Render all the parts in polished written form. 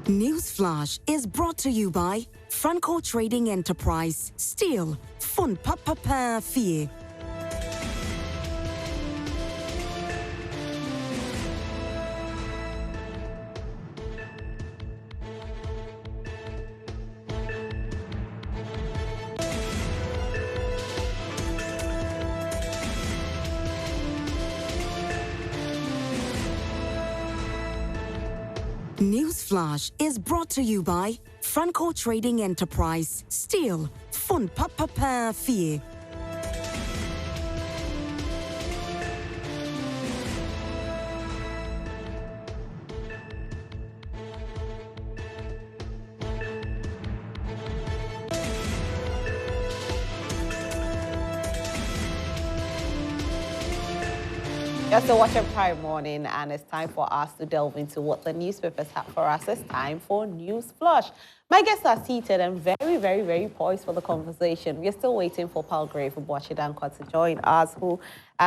Newsflash is brought to you by Franco Trading Enterprise. Still, fun papa fear. Newsflash is brought to you by Franco Trading Enterprise. Still, fun papa fear. You're still watching Prime Morning, and it's time for us to delve into what the newspapers have for us. It's time for News Flush. My guests are seated and very poised for the conversation. We're still waiting for Palgrave Boachidankwa to join us, who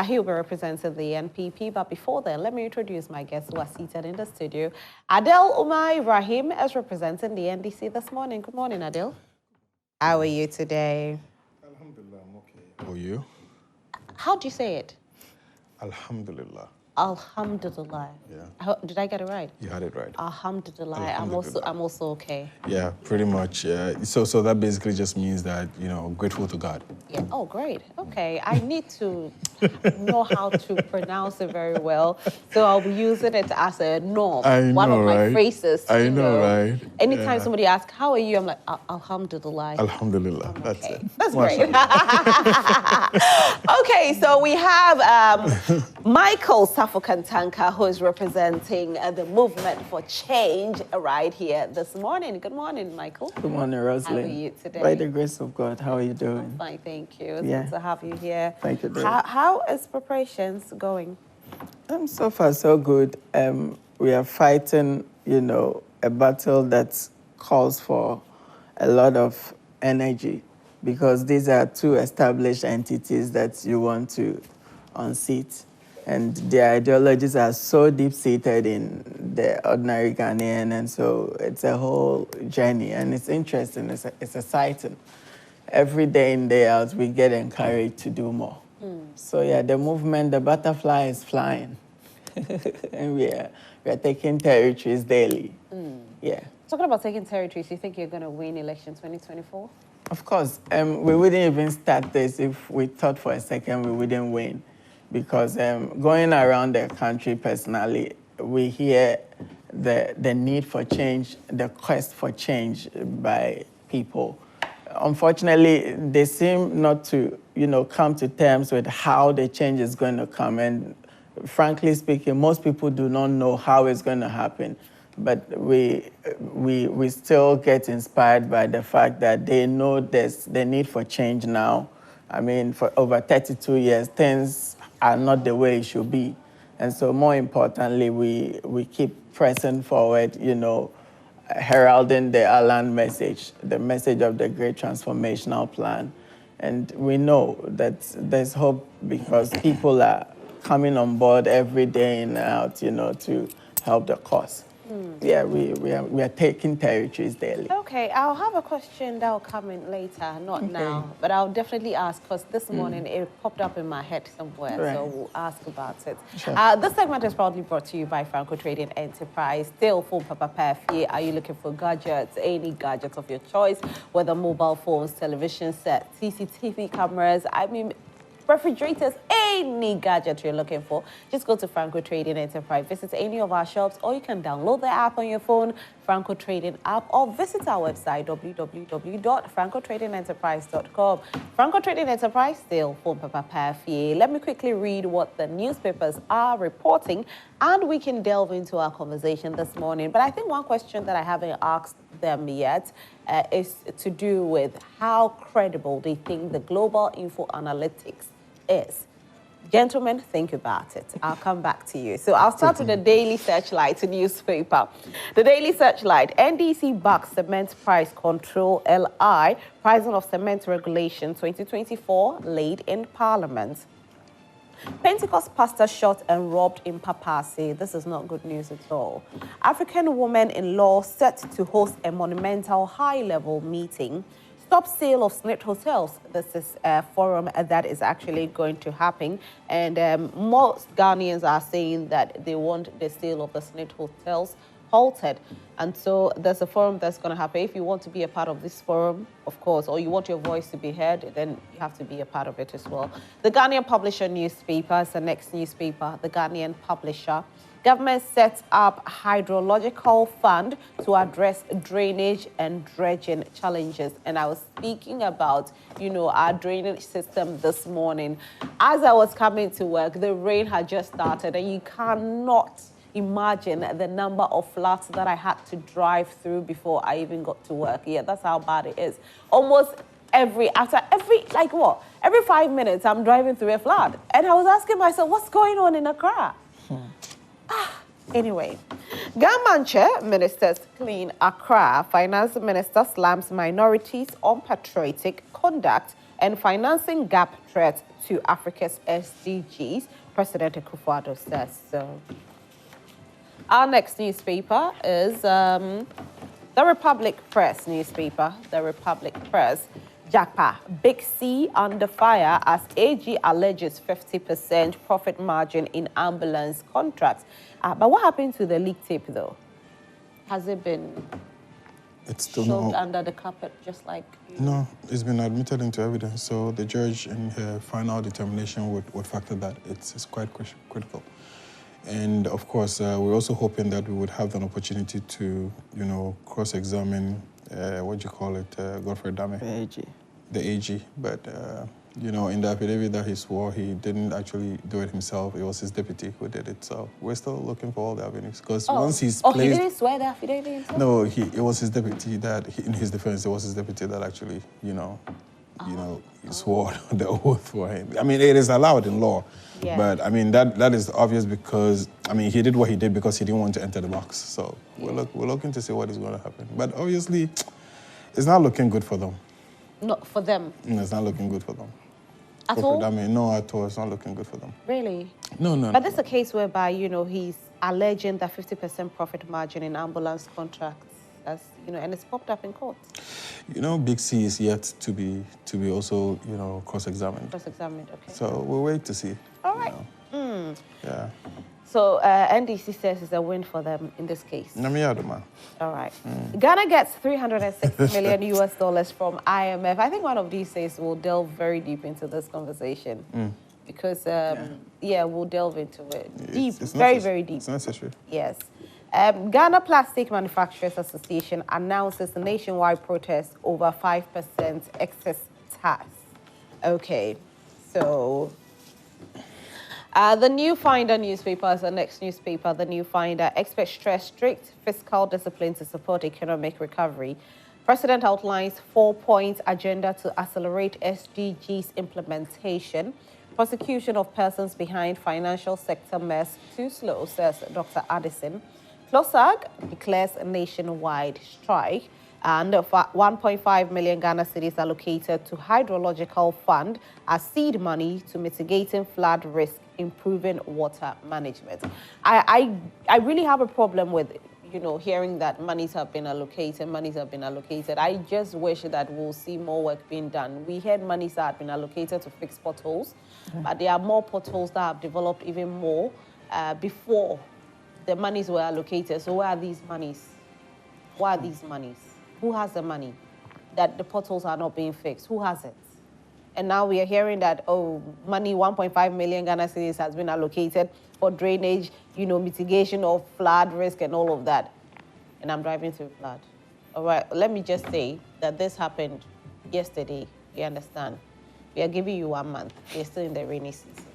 he'll be representing the NPP. But before then, let me introduce my guests who are seated in the studio. Adel Umar Rahim is representing the NDC this morning. Good morning, Adel. How are you today? Alhamdulillah, I'm okay. How are you? How do you say it? Alhamdulillah. Alhamdulillah. Yeah. Did I get it right? You had it right. Alhamdulillah. Alhamdulillah. I'm also okay. Yeah, pretty much. So that basically just means that, grateful to God. Yeah. Oh, great. Okay. I need to know how to pronounce it very well. So I'll be using it as a norm. One of my phrases. I know, right? Anytime somebody asks, how are you? I'm like, Alhamdulillah. Alhamdulillah. That's okay. it. That's great. Okay, so we have Michael Safokantanka, who is representing the movement for change right here this morning. Good morning, Michael. Good morning, Rosalind. How are you today? By the grace of God, how are you doing? I'm fine, thank you. It's good to have you here. Thank you, dear. How is preparations going? So far, so good. We are fighting, a battle that calls for a lot of energy because these are two established entities that you want to unseat. And their ideologies are so deep-seated in the ordinary Ghanaian, and so it's a whole journey, and it's interesting, it's exciting. Every day in, day out, we get encouraged to do more. So yeah, the movement, the butterfly is flying, and we are taking territories daily. Yeah. Talking about taking territories, you think you're going to win election 2024? Of course. We wouldn't even start this if we thought for a second we wouldn't win. Because going around the country personally, we hear the need for change, the quest for change by people. Unfortunately, they seem not to, come to terms with how the change is going to come. And frankly speaking, most people do not know how it's going to happen. But we still get inspired by the fact that they know there's the need for change now. I mean, for over 32 years, things are not the way it should be. And so more importantly, we keep pressing forward, heralding the Alan message, the message of the great transformational plan. And we know that there's hope because people are coming on board every day in and out, to help the cause. Yeah, we are taking territories daily. Okay, I'll have a question that will come in later, not now, but I'll definitely ask because this morning it popped up in my head somewhere, so we'll ask about it. Sure. This segment is proudly brought to you by Franco Trading Enterprise. Still, phone papa here. Are you looking for gadgets? Any gadgets of your choice, whether mobile phones, television sets, CCTV cameras, refrigerators, any gadget you're looking for, just go to Franco Trading Enterprise. Visit any of our shops, or you can download the app on your phone, Franco Trading app, or visit our website, www.francotradingenterprise.com. Franco Trading Enterprise, still phone papa. Let me quickly read what the newspapers are reporting, and we can delve into our conversation this morning. But I think one question that I haven't asked them yet is to do with how credible they think the global info analytics is. Gentlemen, think about it. I'll come back to you. So I'll start with the Daily Searchlight newspaper. The Daily Searchlight, NDC backs cement price control LI, pricing of cement regulation 2024 laid in Parliament. Pentecost pastor shot and robbed in Papasi. This is not good news at all. African woman in law set to host a monumental high-level meeting. Stop sale of SNIT hotels. This is a forum that is actually going to happen. And most Ghanaians are saying that they want the sale of the SNIT hotels halted. And so there's a forum that's going to happen. If you want to be a part of this forum, of course, or you want your voice to be heard, then you have to be a part of it as well. The Ghanaian Publisher newspaper is the next newspaper, the Ghanaian Publisher. Government sets up hydrological fund to address drainage and dredging challenges. And I was speaking about, our drainage system this morning. As I was coming to work, the rain had just started, and you cannot imagine the number of floods that I had to drive through before I even got to work. Yeah, that's how bad it is. Almost every 5 minutes, I'm driving through a flood. And I was asking myself, what's going on in Accra? Anyway, Gamanche ministers clean Accra. Finance minister slams minorities on patriotic conduct and financing gap threat to Africa's SDGs, President Akufo-Addo says so. Our next newspaper is the Republic Press newspaper, the Republic Press. Japa, Big C under fire as AG alleges 50% profit margin in ambulance contracts. But what happened to the leak tape, though? Has it been shoved under the carpet, just like... No, it's been admitted into evidence. So the judge, in her final determination, would factor that. It's quite critical. And, of course, we're also hoping that we would have an opportunity to, cross-examine, Godfrey Dame. The AG. But, in the affidavit that he swore, he didn't actually do it himself. It was his deputy who did it. So we're still looking for all the avenues. Because once he's placed... he didn't swear the affidavit himself? No, it was his deputy in his defense, it was his deputy that actually, swore the oath for him. I mean, it is allowed in law. Yeah. But, I mean, that is obvious because, he did what he did because he didn't want to enter the box. So we're looking to see what is going to happen. But obviously, it's not looking good for them. Not for them? No, it's not looking good for them. At all? No, at all. It's not looking good for them. Really? No. But this is a case whereby, he's alleging that 50% profit margin in ambulance contracts, and it's popped up in court. Big C is yet to be also, cross-examined. Cross-examined, okay. So we'll wait to see. All right. Yeah. So NDC says it's a win for them in this case. All right. Ghana gets $306 million from IMF. I think one of these days we'll delve very deep into this conversation because, we'll delve into it deep, very deep. It's necessary. Yes. Ghana Plastic Manufacturers Association announces a nationwide protest over 5% excess tax. Okay, so... the New Finder newspaper is the next newspaper. The New Finder. Experts stress strict fiscal discipline to support economic recovery. President outlines 4-point agenda to accelerate SDGs implementation. Prosecution of persons behind financial sector mess too slow, says Dr. Addison. CLOSAG declares a nationwide strike. And 1.5 million Ghana cedis allocated to hydrological fund as seed money to mitigating flood risk, improving water management. I really have a problem with, hearing that monies have been allocated. I just wish that we'll see more work being done. We had monies that have been allocated to fix potholes, but there are more potholes that have developed even more before the monies were allocated. So where are these monies? Where are these monies? Who has the money that the potholes are not being fixed? Who has it? And now we are hearing that, money, 1.5 million Ghana cedis has been allocated for drainage, mitigation of flood risk and all of that. And I'm driving through flood. All right, let me just say that this happened yesterday. You understand? We are giving you 1 month. We're still in the rainy season.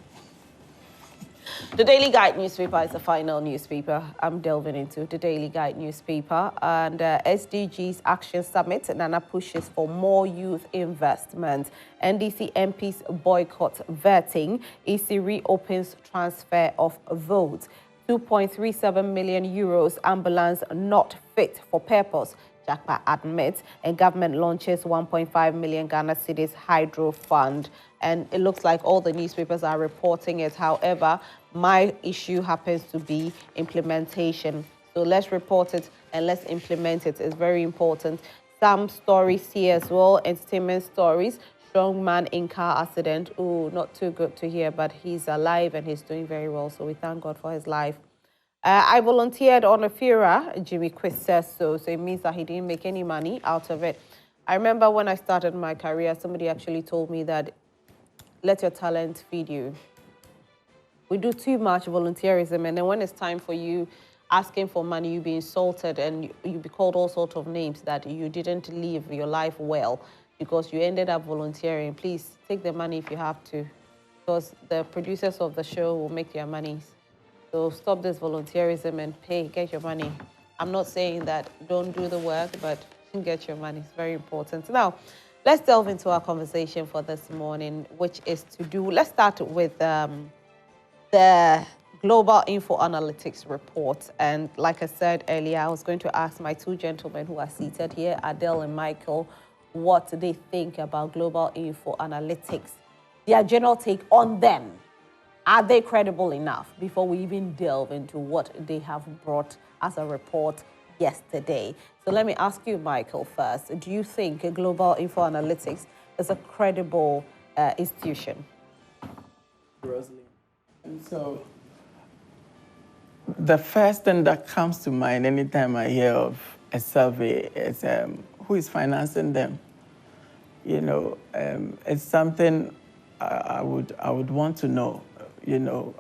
The Daily Guide newspaper is the final newspaper I'm delving into. The Daily Guide newspaper and SDGs Action Summit. Nana pushes for more youth investment. NDC MPs boycott vetting. EC reopens transfer of votes. 2.37 million euros ambulance not fit for purpose. Jakpa admits, and government launches 1.5 million Ghana cedis hydro fund. And it looks like all the newspapers are reporting it. However, my issue happens to be implementation. So let's report it and let's implement it. It's very important. Some stories here as well, entertainment stories. Strong man in car accident. Oh, not too good to hear, but he's alive and he's doing very well. So we thank God for his life. I volunteered on a Fira, Jimmy Quist says so it means that he didn't make any money out of it. I remember when I started my career, somebody actually told me that let your talent feed you. We do too much volunteerism, and then when it's time for you asking for money, you be insulted and you be called all sorts of names that you didn't live your life well because you ended up volunteering. Please take the money if you have to, because the producers of the show will make their money. So stop this volunteerism and get your money. I'm not saying that don't do the work, but get your money. It's very important. Now, let's delve into our conversation for this morning, which is let's start with the Global Info Analytics report. And like I said earlier, I was going to ask my two gentlemen who are seated here, Adele and Michael, what they think about Global Info Analytics, their general take on them. Are they credible enough before we even delve into what they have brought as a report yesterday? So let me ask you, Michael, first. Do you think Global Info Analytics is a credible institution? Rosalind. So the first thing that comes to mind anytime I hear of a survey is who is financing them. You know, it's something I would want to know. You know,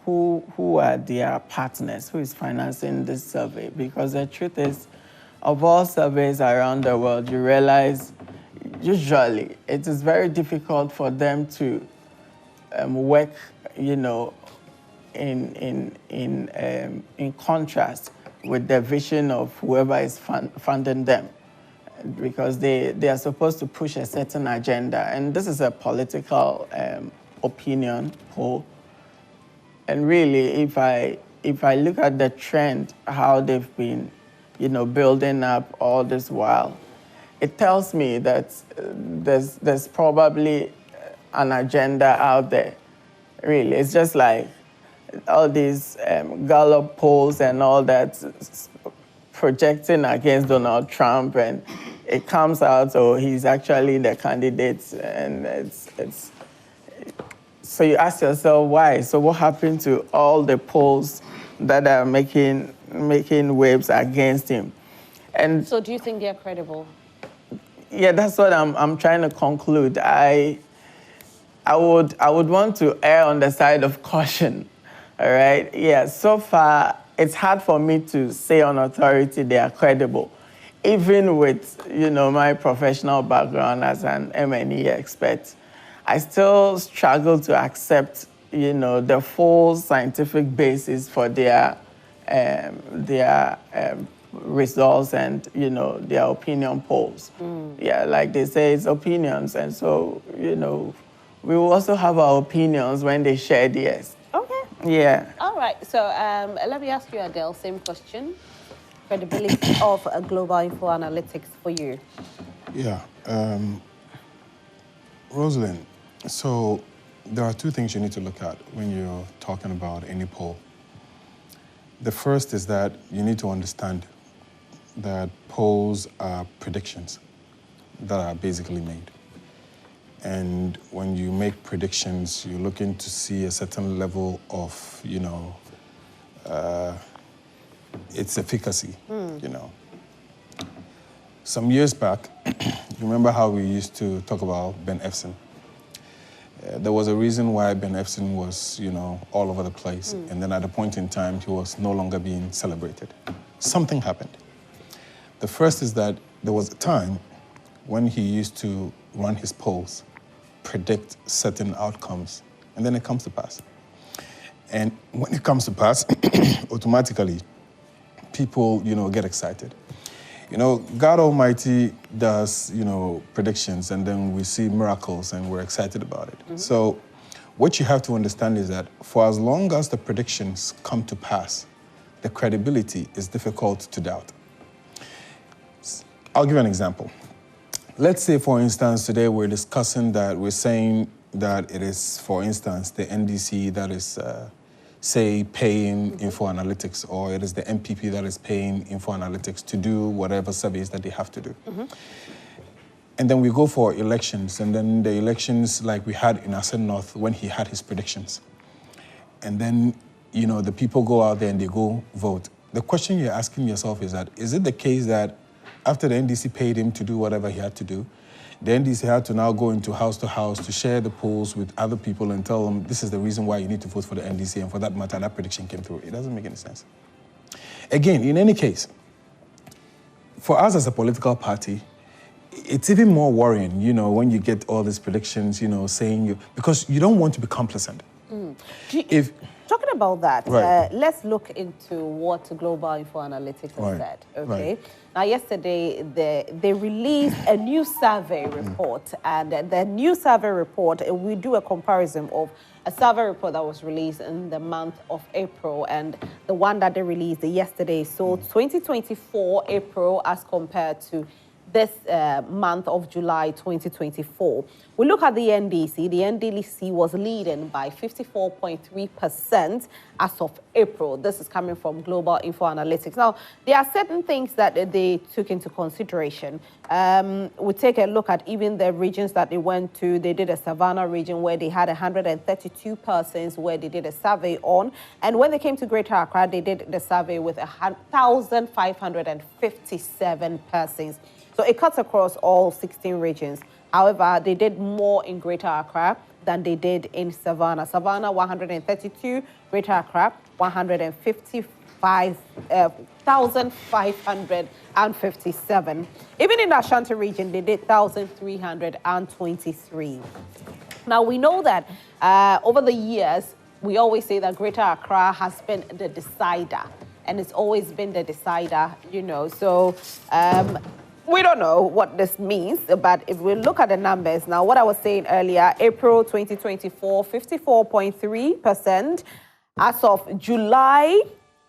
who are their partners, who is financing this survey? Because the truth is, of all surveys around the world, you realize usually it is very difficult for them to work, you know, in contrast with the vision of whoever is funding them, because they are supposed to push a certain agenda, and this is a political opinion poll. And really, if I look at the trend, how they've been, you know, building up all this while, it tells me that there's probably an agenda out there. Really, it's just like all these Gallup polls and all that projecting against Donald Trump, and it comes out, oh, he's actually the candidate, and it's. So you ask yourself why. So what happened to all the polls that are making waves against him? And so do you think they're credible? Yeah, that's what I'm trying to conclude. I would want to err on the side of caution. All right. Yeah. So far, it's hard for me to say on authority they are credible, even with, you know, my professional background as an M&E expert. I still struggle to accept, you know, the full scientific basis for their results and, you know, their opinion polls. Yeah, like they say, it's opinions. And so, you know, we will also have our opinions when they share theirs. Okay. Yeah. All right. So let me ask you, Adele, same question. Credibility of Global Info Analytics for you. Yeah. Rosalind, so there are two things you need to look at when you're talking about any poll. The first is that you need to understand that polls are predictions that are basically made. And when you make predictions, you're looking to see a certain level of, you know, its efficacy, you know. Some years back, you remember how we used to talk about Ben Efson? There was a reason why Ben Efson was, you know, all over the place. And then at a point in time, he was no longer being celebrated. Something happened. The first is that there was a time when he used to run his polls, predict certain outcomes, and then it comes to pass. And when it comes to pass, automatically, people, you know, get excited. You know, God Almighty does, you know, predictions, and then we see miracles, and we're excited about it. So what you have to understand is that for as long as the predictions come to pass, the credibility is difficult to doubt. I'll give you an example. Let's say, for instance, today we're saying that it is, for instance, the NDC that is, say, paying Info Analytics, or it is the MPP that is paying Info Analytics to do whatever surveys that they have to do. And then we go for elections, and then the elections like we had in Asen North when he had his predictions. And then, you know, the people go out there and they go vote. The question you're asking yourself is that, is it the case that after the NDC paid him to do whatever he had to do, the NDC had to now go into house to house to share the polls with other people and tell them this is the reason why you need to vote for the NDC, and for that matter, that prediction came through? It doesn't make any sense. Again, in any case, for us as a political party, it's even more worrying, you know, when you get all these predictions, you know, saying because you don't want to be complacent. Talking about that, Right. let's look into what Global Info Analytics has Right. said, okay? Right. Now, yesterday, they released a new survey report, and the new survey report, we do a comparison of a survey report that was released in the month of April and the one that they released yesterday. So 2024 April as compared to this month of July 2024. We look at the NDC. The NDC was leading by 54.3% as of April. This is coming from Global Info Analytics. Now, there are certain things that they took into consideration. We take a look at even the regions that they went to. They did a Savannah region where they had 132 persons where they did a survey on. And when they came to Greater Accra, they did the survey with 1,557 persons. So it cuts across all 16 regions. However, they did more in Greater Accra than they did in Savannah. Savannah, 132, Greater Accra, 155,557. Even in the Ashanti region, they did 1,323. Now, we know that over the years, we always say that Greater Accra has been the decider, and it's always been the decider, you know. So, we don't know what this means, but if we look at the numbers now, what I was saying earlier, April 2024, 54.3%. As of July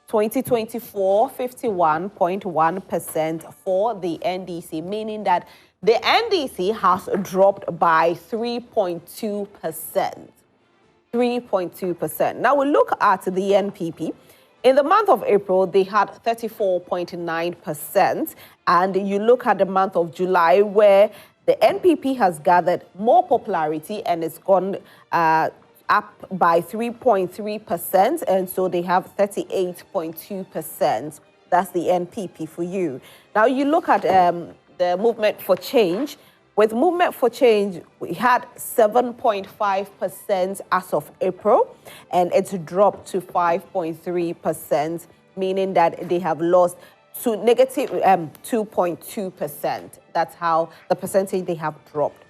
2024, 51.1% for the NDC, meaning that the NDC has dropped by 3.2%. 3.2%. Now we look at the NPP. In the month of April, they had 34.9%. And you look at the month of July, where the NPP has gathered more popularity and it's gone up by 3.3%. And so they have 38.2%. That's the NPP for you. Now you look at the Movement for Change. With Movement for Change, we had 7.5% as of April, and it's dropped to 5.3%, meaning that they have lost to negative 2.2%. That's how the percentage they have dropped.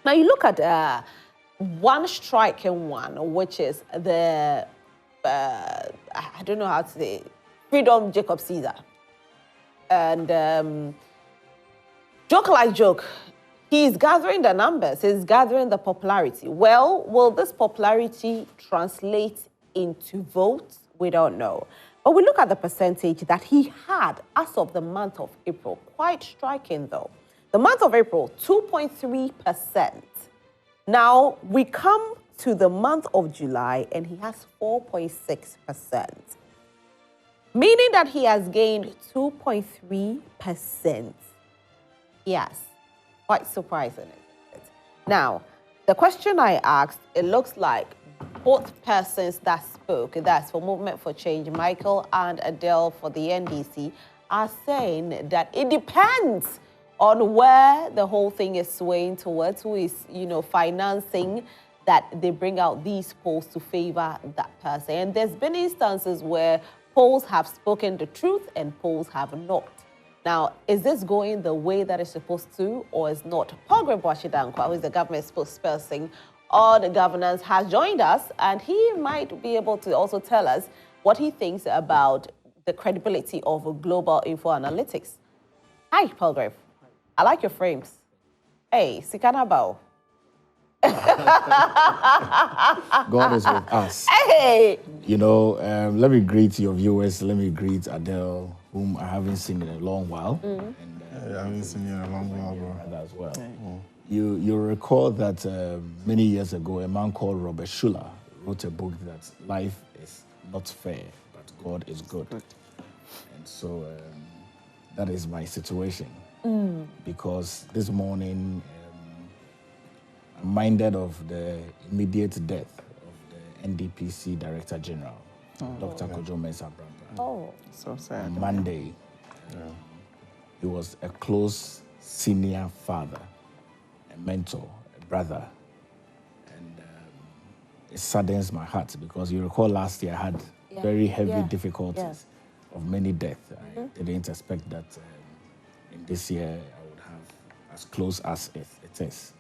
Now you look at one striking one, which is the, I don't know how to say, Freedom Jacob Caesar. And joke like joke. He's gathering the numbers, he's gathering the popularity. Well, will this popularity translate into votes? We don't know. But we look at the percentage that he had as of the month of April. Quite striking, though. The month of April, 2.3%. Now, we come to the month of July, and he has 4.6%. Meaning that he has gained 2.3%. Yes. Quite surprising, isn't it? Now, the question I asked, it looks like both persons that spoke, that's for Movement for Change, Michael and Adele for the NDC, are saying that it depends on where the whole thing is swaying towards, who is, you know, financing that they bring out these polls to favor that person. And there's been instances where polls have spoken the truth and polls have not. Now, is this going the way that it's supposed to, or is not? Paul Greboachidankwa, who is the government spokesperson or the governance, has joined us, and he might be able to also tell us what he thinks about the credibility of Global Info Analytics. Hi, Paul Greb. I like your frames. Hey, Sikana Bao. God is with us. Hey! You know, let me greet your viewers. Let me greet Adele, whom I haven't seen in a long while. And I haven't seen you in a long while, bro. Brother as well. Mm. You recall that many years ago, a man called Robert Schuller wrote a book that life is not fair, but God is good. And so that is my situation. Because this morning, I'm minded of the immediate death of the NDPC Director General, Dr. Kojo Mensah Brampa. Oh, So sad. On Monday, he was a close senior father, a mentor, a brother. And it saddens my heart because you recall last year I had very heavy difficulties of many deaths. I didn't expect that in this year I would have as close as it is.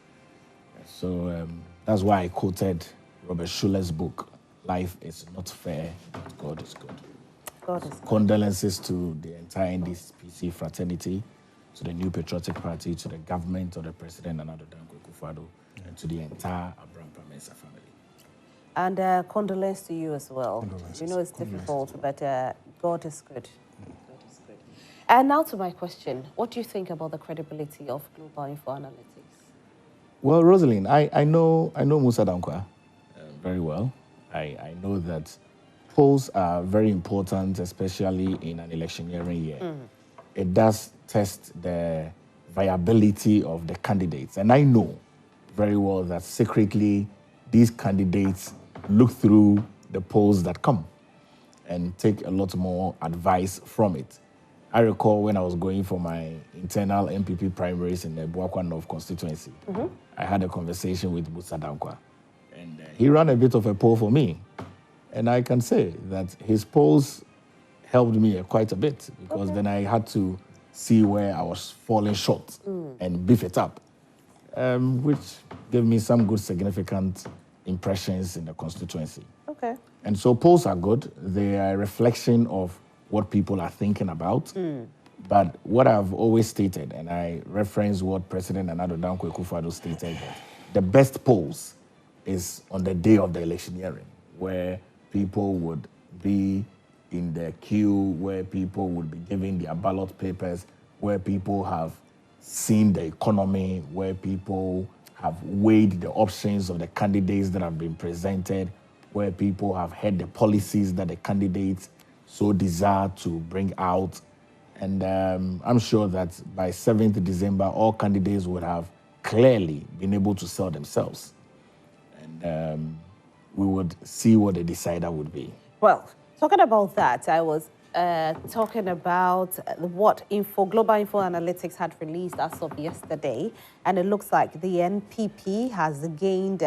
So that's why I quoted Robert Schuller's book, Life is Not Fair, but God is Good. God is Condolences to the entire NDPC fraternity, to the New Patriotic Party, to the government, to the President, Nana Addo Dankwa Akufo-Addo, and to the entire Abraham Mensah family. And condolence to you as well. Condolences. You know it's difficult, but God is good. God is good. And now to my question. What do you think about the credibility of Global Info Analytics? Well, Rosalind, I know Musa Dankwa very well. I know that polls are very important, especially in an electioneering year. It does test the viability of the candidates. And I know very well that secretly these candidates look through the polls that come and take a lot more advice from it. I recall when I was going for my internal MPP primaries in the Buakwa North constituency, I had a conversation with Musa Dankwa, and he ran a bit of a poll for me. And I can say that his polls helped me quite a bit because then I had to see where I was falling short and beef it up, which gave me some good significant impressions in the constituency. Okay. And so polls are good. They are a reflection of what people are thinking about. But what I've always stated, and I reference what President Nana Addo Dankwa Akufo-Addo stated, that the best polls is on the day of the electioneering, where people would be in the queue, where people would be giving their ballot papers, where people have seen the economy, where people have weighed the options of the candidates that have been presented, where people have heard the policies that the candidates so desire to bring out. And I'm sure that by 7th December, all candidates would have clearly been able to sell themselves. And we would see what the decider would be. Well, talking about that, I was talking about what Global Info Analytics had released as of yesterday, and it looks like the NPP has gained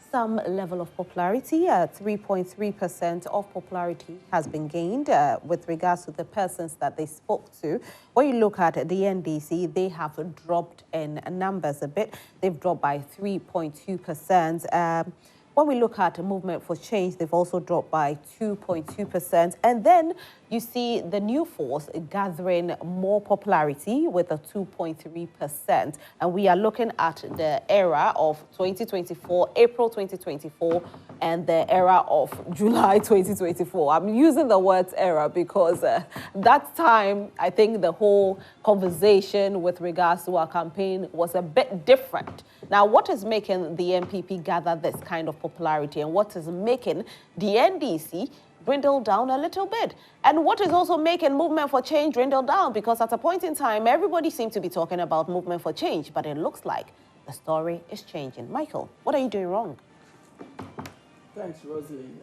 some level of popularity. 3.3% of popularity has been gained with regards to the persons that they spoke to. When you look at the NDC, they have dropped in numbers a bit. They've dropped by 3.2%. When we look at Movement for Change, they've also dropped by 2.2%. And then you see the new force gathering more popularity with a 2.3%. And we are looking at the era of 2024, April 2024, and the era of July 2024. I'm using the words era because that time, I think the whole conversation with regards to our campaign was a bit different. Now, what is making the MPP gather this kind of popularity, and what is making the NDC dwindle down a little bit? And what is also making Movement for Change dwindle down? Because at a point in time, everybody seemed to be talking about Movement for Change, but it looks like the story is changing. Michael, what are you doing wrong? Thanks, Rosalind.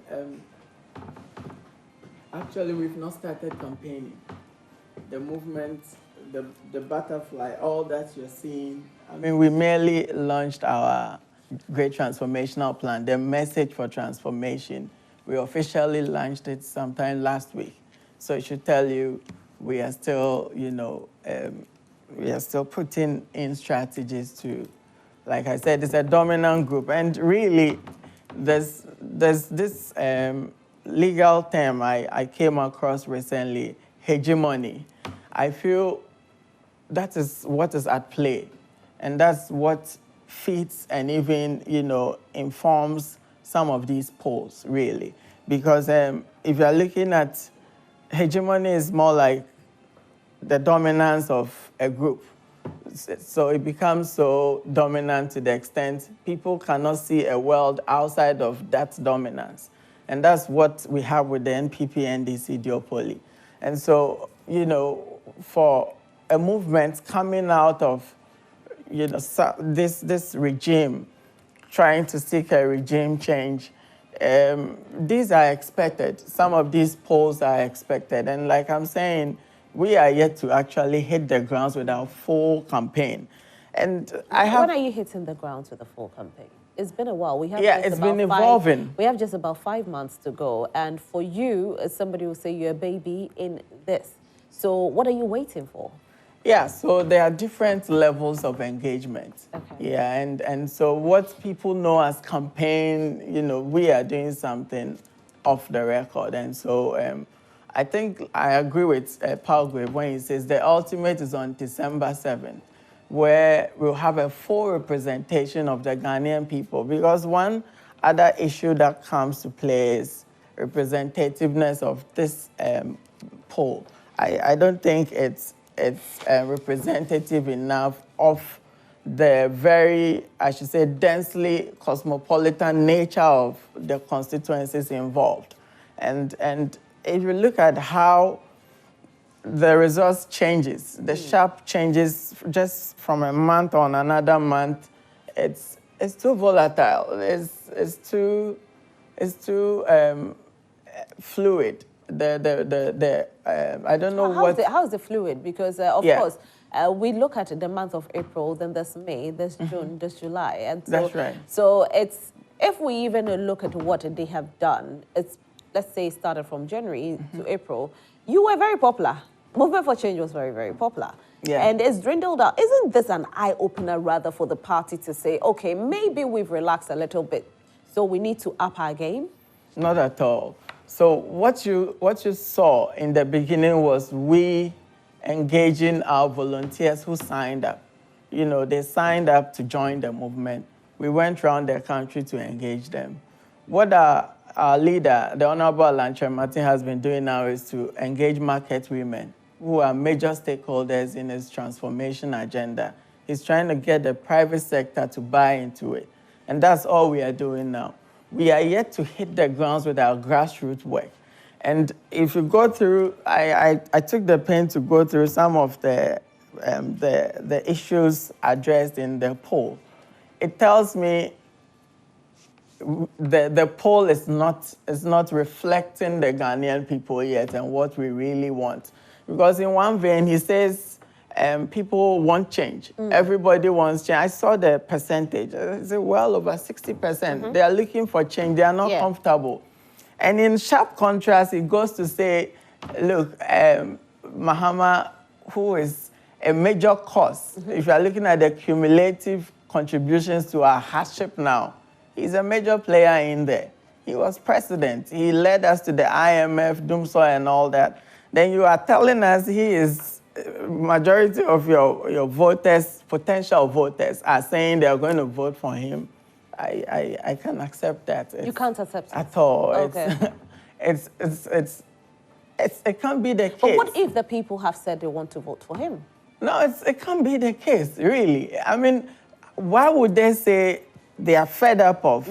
Actually, we've not started campaigning. The movement, the butterfly, all that you're seeing. I mean, we merely launched our Great Transformational Plan, the message for transformation. We officially launched it sometime last week. So it should tell you we are still, we are still putting in strategies to, like I said, it's a dominant group. And really, there's this legal term I came across recently, hegemony. I feel that is what is at play. And that's what feeds and even, informs some of these polls, really. Because if you're looking at hegemony, is more like the dominance of a group. So it becomes so dominant to the extent people cannot see a world outside of that dominance. And that's what we have with the NPP-NDC duopoly. And so, you know, for a movement coming out of, you know, this regime, trying to seek a regime change, these are expected. Some of these polls are expected. And like I'm saying, we are yet to actually hit the grounds with our full campaign. And When are you hitting the grounds with the full campaign? It's been a while. We have it's been evolving. We have just about 5 months to go. And for you, as somebody will say, you're a baby in this. So what are you waiting for? Yeah, so there are different levels of engagement. Okay. Yeah, and so what people know as campaign, you know, we are doing something off the record. And so I think I agree with Palgrave when he says the ultimate is on December 7th, where we'll have a full representation of the Ghanaian people. Because one other issue that comes to play is representativeness of this poll. I don't think it's representative enough of the very, I should say, densely cosmopolitan nature of the constituencies involved. And if you look at how the results changes, the sharp changes just from a month on another month, it's too volatile. It's too fluid. I don't know how is it fluid? Because of course we look at the month of April, then there's May, there's June, there's July, and so, that's right. So it's, if we even look at what they have done, it's, let's say, started from January to April. You were very popular. Movement for Change was very, very popular. Yeah. And it's dwindled out. Isn't this an eye-opener rather for the party to say, okay, maybe we've relaxed a little bit, so we need to up our game? Not at all. So what you saw in the beginning was we engaging our volunteers who signed up. You know, they signed up to join the movement. We went around the country to engage them. What our leader, the Honorable Alanche Martin, has been doing now is to engage market women who are major stakeholders in his transformation agenda. He's trying to get the private sector to buy into it. And that's all we are doing now. We are yet to hit the grounds with our grassroots work. And if you go through, I took the pain to go through some of the issues addressed in the poll. It tells me the poll is not reflecting the Ghanaian people yet and what we really want. Because in one vein, he says, people want change. Everybody wants change. I saw the percentage. It's well over 60%. They are looking for change. They are not comfortable. And in sharp contrast, it goes to say, look, Mahama, who is a major cause, if you are looking at the cumulative contributions to our hardship now, he's a major player in there. He was president. He led us to the IMF, Doomsday, and all that. Then you are telling us he is, majority of your voters, potential voters, are saying they are going to vote for him. I can't accept that. You can't accept it? At all. Okay. It can't be the case. But what if the people have said they want to vote for him? No, it can't be the case, really. I mean, why would they say they are fed up of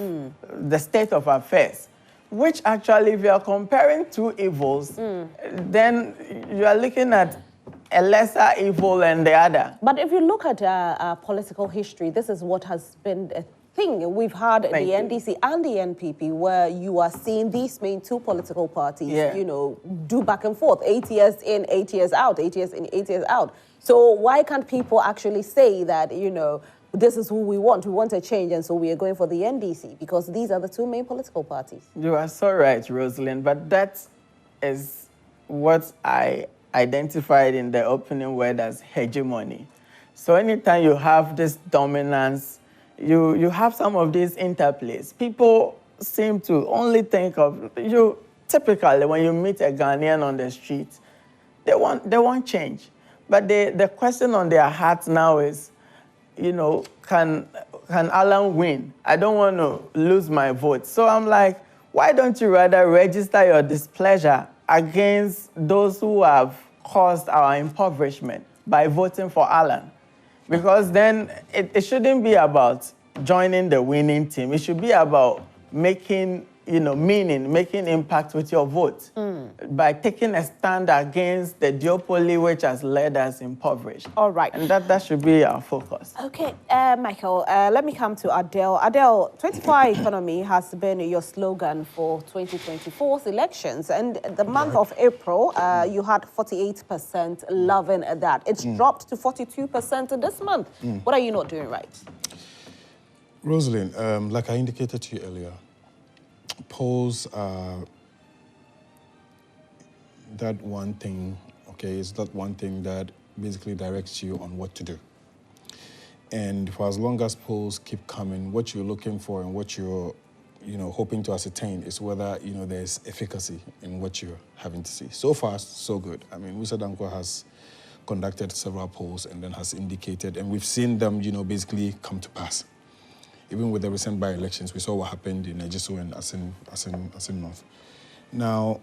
the state of affairs? Which actually, if you are comparing two evils, then you are looking at a lesser evil than the other. But if you look at our political history, this is what has been a thing. We've had the NDC and the NPP, where you are seeing these main two political parties, you know, do back and forth, 8 years in, 8 years out, 8 years in, 8 years out. So why can't people actually say that, you know, this is who we want a change, and so we are going for the NDC, because these are the two main political parties? You are so right, Rosalind, but that is what I identified in the opening word as hegemony. So anytime you have this dominance, you have some of these interplays. People seem to only think of you. Typically, when you meet a Ghanaian on the street, they want change. But the question on their hearts now is, you know, can Alan win? I don't want to lose my vote. So I'm like, why don't you rather register your displeasure against those who have caused our impoverishment? by voting for Alan. Because then it shouldn't be about joining the winning team. It should be about making, making impact with your vote by taking a stand against the duopoly which has led us impoverished. All right. And that should be our focus. Okay, Michael, let me come to Adele. Adele, 24-hour economy has been your slogan for 2024's elections. And the month of April, you had 48% loving that. It's dropped to 42% this month. What are you not doing right? Rosalind, like I indicated to you earlier, polls are that one thing, okay, it's that one thing that basically directs you on what to do. And for as long as polls keep coming, what you're looking for and what you're, hoping to ascertain is whether, there's efficacy in what you're having to see. So far, so good. I mean, Musa Dankwa has conducted several polls and then has indicated, and we've seen them, basically come to pass. Even with the recent by-elections, we saw what happened in Ejisu and Asin North. Now,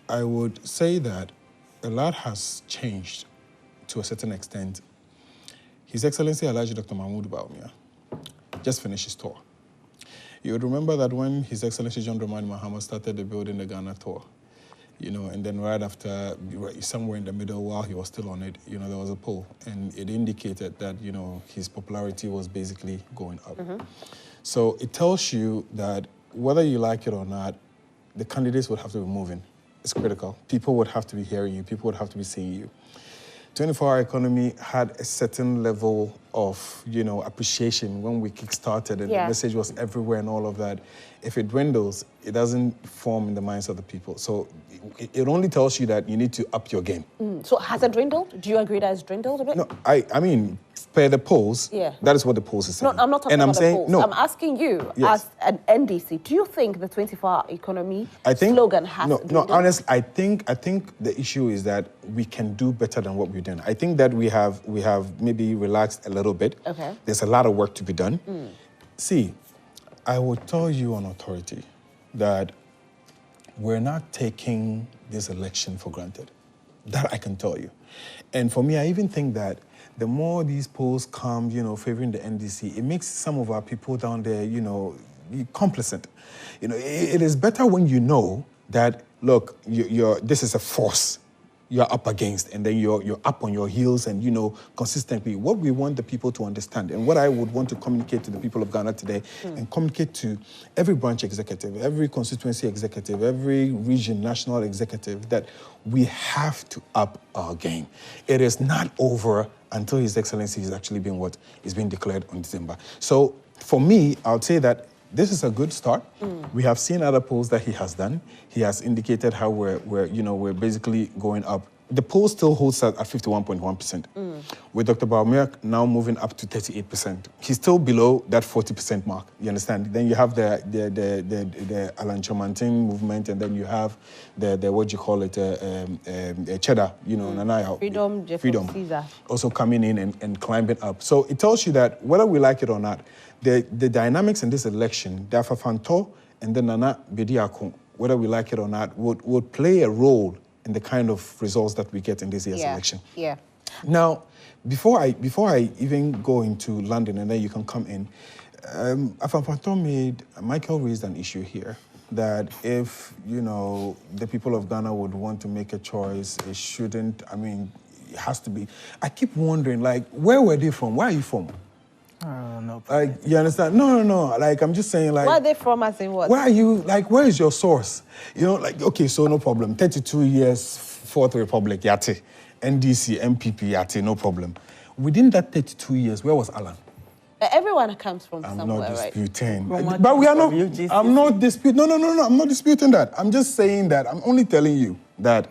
I would say that a lot has changed to a certain extent. His Excellency Alhaji Dr. Mahmoud Bawumia just finished his tour. You would remember that when His Excellency John Dramani Mahama started the Building the Ghana tour, and then right after, somewhere in the middle while he was still on it, there was a poll, and it indicated that, his popularity was basically going up. So it tells you that whether you like it or not, the candidates would have to be moving. It's critical. People would have to be hearing you. People would have to be seeing you. 24-hour economy had a certain level of, appreciation when we kickstarted, and the message was everywhere and all of that. If it dwindles, it doesn't form in the minds of the people. So it only tells you that you need to up your game. So has it dwindled? Do you agree that it's dwindled a bit? No, I mean, per the polls, that is what the polls are saying. No, I'm not talking about the polls. No. I'm asking you, as an NDC, do you think the 24-hour economy slogan has dwindled? No, honestly, I think the issue is that we can do better than what we've done. I think that we have maybe relaxed a little bit. Okay. There's a lot of work to be done. See, I will tell you on authority that we're not taking this election for granted. That I can tell you. And for me, I even think that the more these polls come, favoring the NDC, it makes some of our people down there, complacent. It is better when you know that, look, this is a force you're up against, and then you're up on your heels and, consistently. What we want the people to understand, and what I would want to communicate to the people of Ghana today, and communicate to every branch executive, every constituency executive, every region, national executive, that we have to up our game. It is not over until His Excellency is actually being what is being declared on December. So for me, I'll say that this is a good start. We have seen other polls that he has done. He has indicated how we're basically going up. The poll still holds at 51.1%. With Dr. Bawumia now moving up to 38%. He's still below that 40% mark. You understand? Then you have the Alan Chomantin movement, and then you have the what you call it, Cheddar, Nanaya. Freedom. Caesar. Also coming in and climbing up. So it tells you that whether we like it or not, the dynamics in this election, Dafa Fanto and then Nana Bediako, whether we like it or not, would play a role in the kind of results that we get in this year's election. Yeah. Now, before I even go into London and then you can come in, Michael raised an issue here that if, the people of Ghana would want to make a choice, it shouldn't, it has to be. I keep wondering, where were they from? Where are you from? No. You understand? No. I'm just saying, Where are they from, as in what? Where are you, where is your source? Okay, so no problem. 32 years, Fourth Republic, Yate. NDC, MPP, Yate, no problem. Within that 32 years, where was Alan? Everyone comes from I'm somewhere, not disputing. Right? But we are not, I'm not disputing. No, I'm not disputing that. I'm just saying that, I'm only telling you that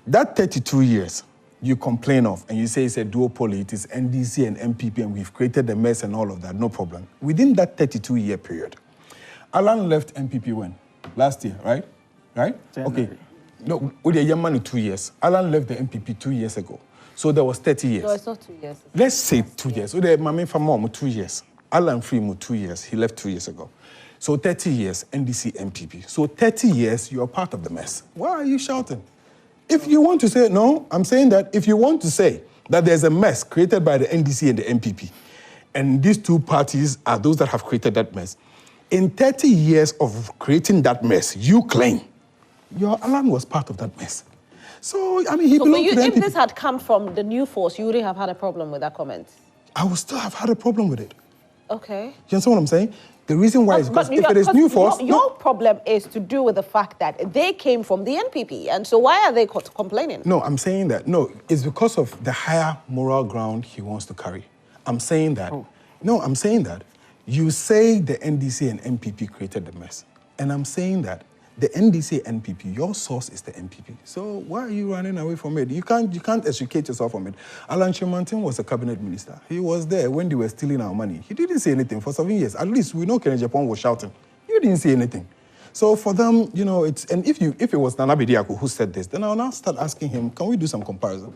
32 years, you complain of, and you say it's a duopoly, it is NDC and MPP, and we've created a mess and all of that, no problem. Within that 32-year period, Alan left MPP when? Last year, right? January. Okay. No, with a young man in 2 years. Alan left the MPP 2 years ago. So there was 30 years. No, it's not 2 years. Let's say 2 years. So the Mami Famom 2 years. Alan Freemo 2 years. He left 2 years ago. So 30 years, NDC, MPP. So 30 years, you're part of the mess. Why are you shouting? If you want to say, no, I'm saying that if you want to say that there's a mess created by the NDC and the MPP, and these two parties are those that have created that mess, in 30 years of creating that mess, you claim your Alan was part of that mess. So, I mean, he belonged to the if NPP. this had come from the new force, you wouldn't have had a problem with that comment? I would still have had a problem with it. Okay. You understand what I'm saying? The reason why is because if it is new force... Your problem is to do with the fact that they came from the NPP, and so why are they complaining? No, I'm saying that. No, it's because of the higher moral ground he wants to carry. I'm saying that. Oh. No, I'm saying that. You say the NDC and NPP created the mess. And I'm saying that the NDC and NPP, your source is the NPP. So why are you running away from it? You can't educate yourself from it. Alan Chimantin was a cabinet minister. He was there when they were stealing our money. He didn't say anything for 7 years. At least we know Kennedy Japan was shouting. You didn't say anything. So for them, you know, it's... And if it was Nana Bediako who said this, then I'll now start asking him, can we do some comparison?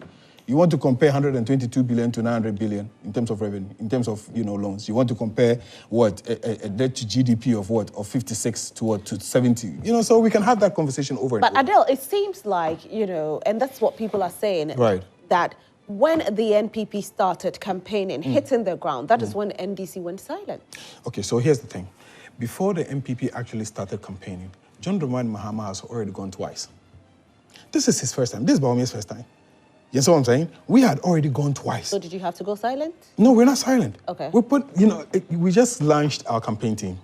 You want to compare 122 billion to 900 billion in terms of revenue, in terms of, you know, loans. You want to compare what, a debt to GDP of what, of 56 to what, to 70. You know, so we can have that conversation over and over. But Adele, it seems like, you know, and that's what people are saying, right, that when the NPP started campaigning, hitting the ground, that is when NDC went silent. Okay, so here's the thing. Before the NPP actually started campaigning, John Dramani Mahama has already gone twice. This is his first time. This is Bawumia's first time. You know what I'm saying? We had already gone twice. So did you have to go silent? No, we're not silent. Okay. We just launched our campaign team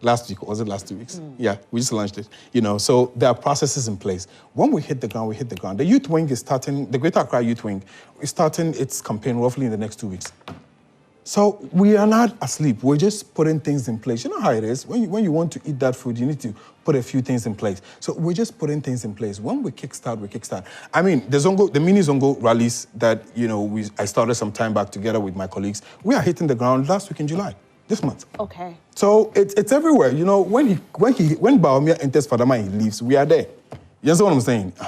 last week. Was it last 2 weeks? Yeah, we just launched it. You know, so there are processes in place. When we hit the ground, we hit the ground. The youth wing is starting, the Greater Accra Youth Wing is starting its campaign roughly in the next 2 weeks. So we are not asleep. We're just putting things in place. You know how it is. When you want to eat that food, you need to put a few things in place. So we're just putting things in place. When we kickstart, we kickstart. I mean, the mini Zongo rallies that, you know, I started some time back together with my colleagues. We are hitting the ground last week in July, this month. Okay. So it's everywhere. You know, when Bawumia enters Fadama and he leaves, we are there. You understand what I'm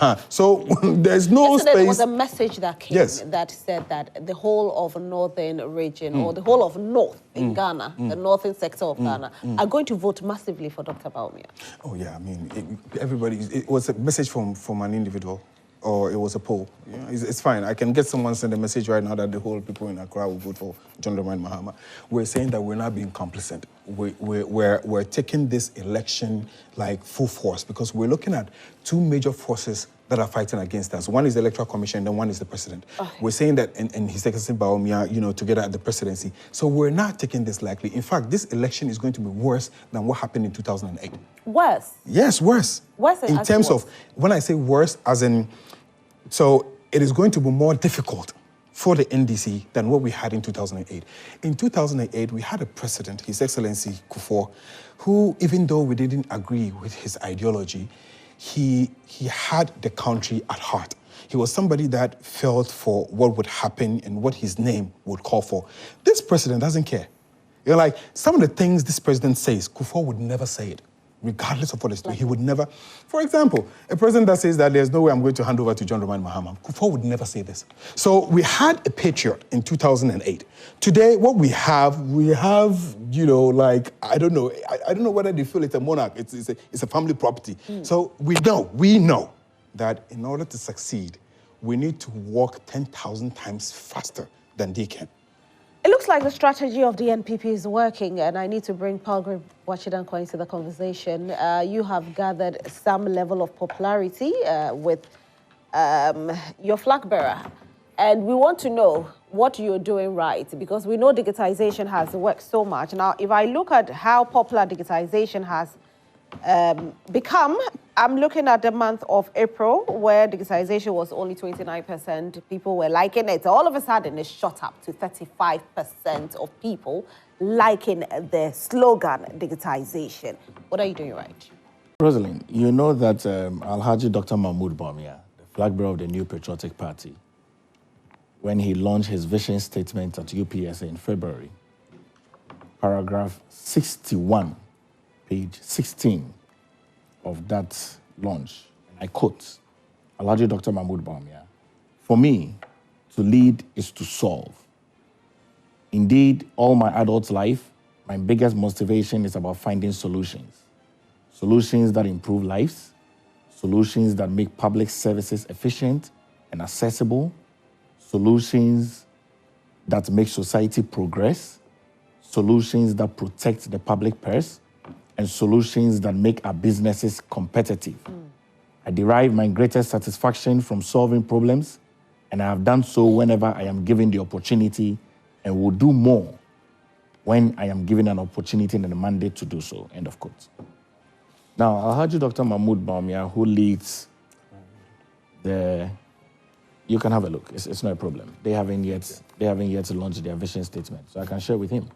saying? So there's no space. There was a message that came that said that the whole of northern region or the whole of north in Ghana, the northern sector of Ghana, are going to vote massively for Dr. Bawumia. Oh yeah, I mean, it was a message from an individual, or it was a poll. You know, it's fine. I can get someone send a message right now that the whole people in Accra will vote for John Dramani Mahama. We're saying that we're not being complicit. We're taking this election like full force because we're looking at two major forces that are fighting against us. One is the Electoral Commission, and one is the president. Okay. We're saying that in His Excellency Bawumia, you know, together at the presidency. So we're not taking this lightly. In fact, this election is going to be worse than what happened in 2008. Worse? Yes, worse. Worse in terms of, when I say worse, as in, so it is going to be more difficult for the NDC than what we had in 2008. In 2008, we had a president, His Excellency Kufuor, who, even though we didn't agree with his ideology, he had the country at heart. He was somebody that felt for what would happen and what his name would call for. This president doesn't care. You know, like, some of the things this president says, Kufuor would never say it. Regardless of what it's doing, he would never. For example, a president that says that there's no way I'm going to hand over to John Dramani Mahama, Kufuor would never say this. So we had a patriot in 2008. Today, what we have, you know, like, I don't know whether they feel it's a monarch, it's a family property. So we know that in order to succeed, we need to walk 10,000 times faster than they can. It looks like the strategy of the NPP is working, and I need to bring Palgrave Wachidankwa into the conversation. You have gathered some level of popularity with your flag bearer, and we want to know what you're doing right, because we know digitization has worked so much. Now, if I look at how popular digitization has become, I'm looking at the month of April, where digitization was only 29%. People were liking it. All of a sudden, it shot up to 35% of people liking the slogan, digitization. What are you doing right? Rosalind, you know that Alhaji Dr. Mahmoud Bawumia, the flag bearer of the New Patriotic Party, when he launched his vision statement at UPSA in February, paragraph 61, page 16 of that launch, and I quote, Alhaji Dr. Mahmoud Bawumia, "For me, to lead is to solve. Indeed, all my adult life, my biggest motivation is about finding solutions. Solutions that improve lives, solutions that make public services efficient and accessible, solutions that make society progress, solutions that protect the public purse, and solutions that make our businesses competitive. I derive my greatest satisfaction from solving problems, and I have done so whenever I am given the opportunity, and will do more when I am given an opportunity and a mandate to do so, end of quote. Now, Alhaji Dr. Mahmoud Bawumia, who leads the, you can have a look, it's not a problem. They haven't yet launched their vision statement, so I can share with him.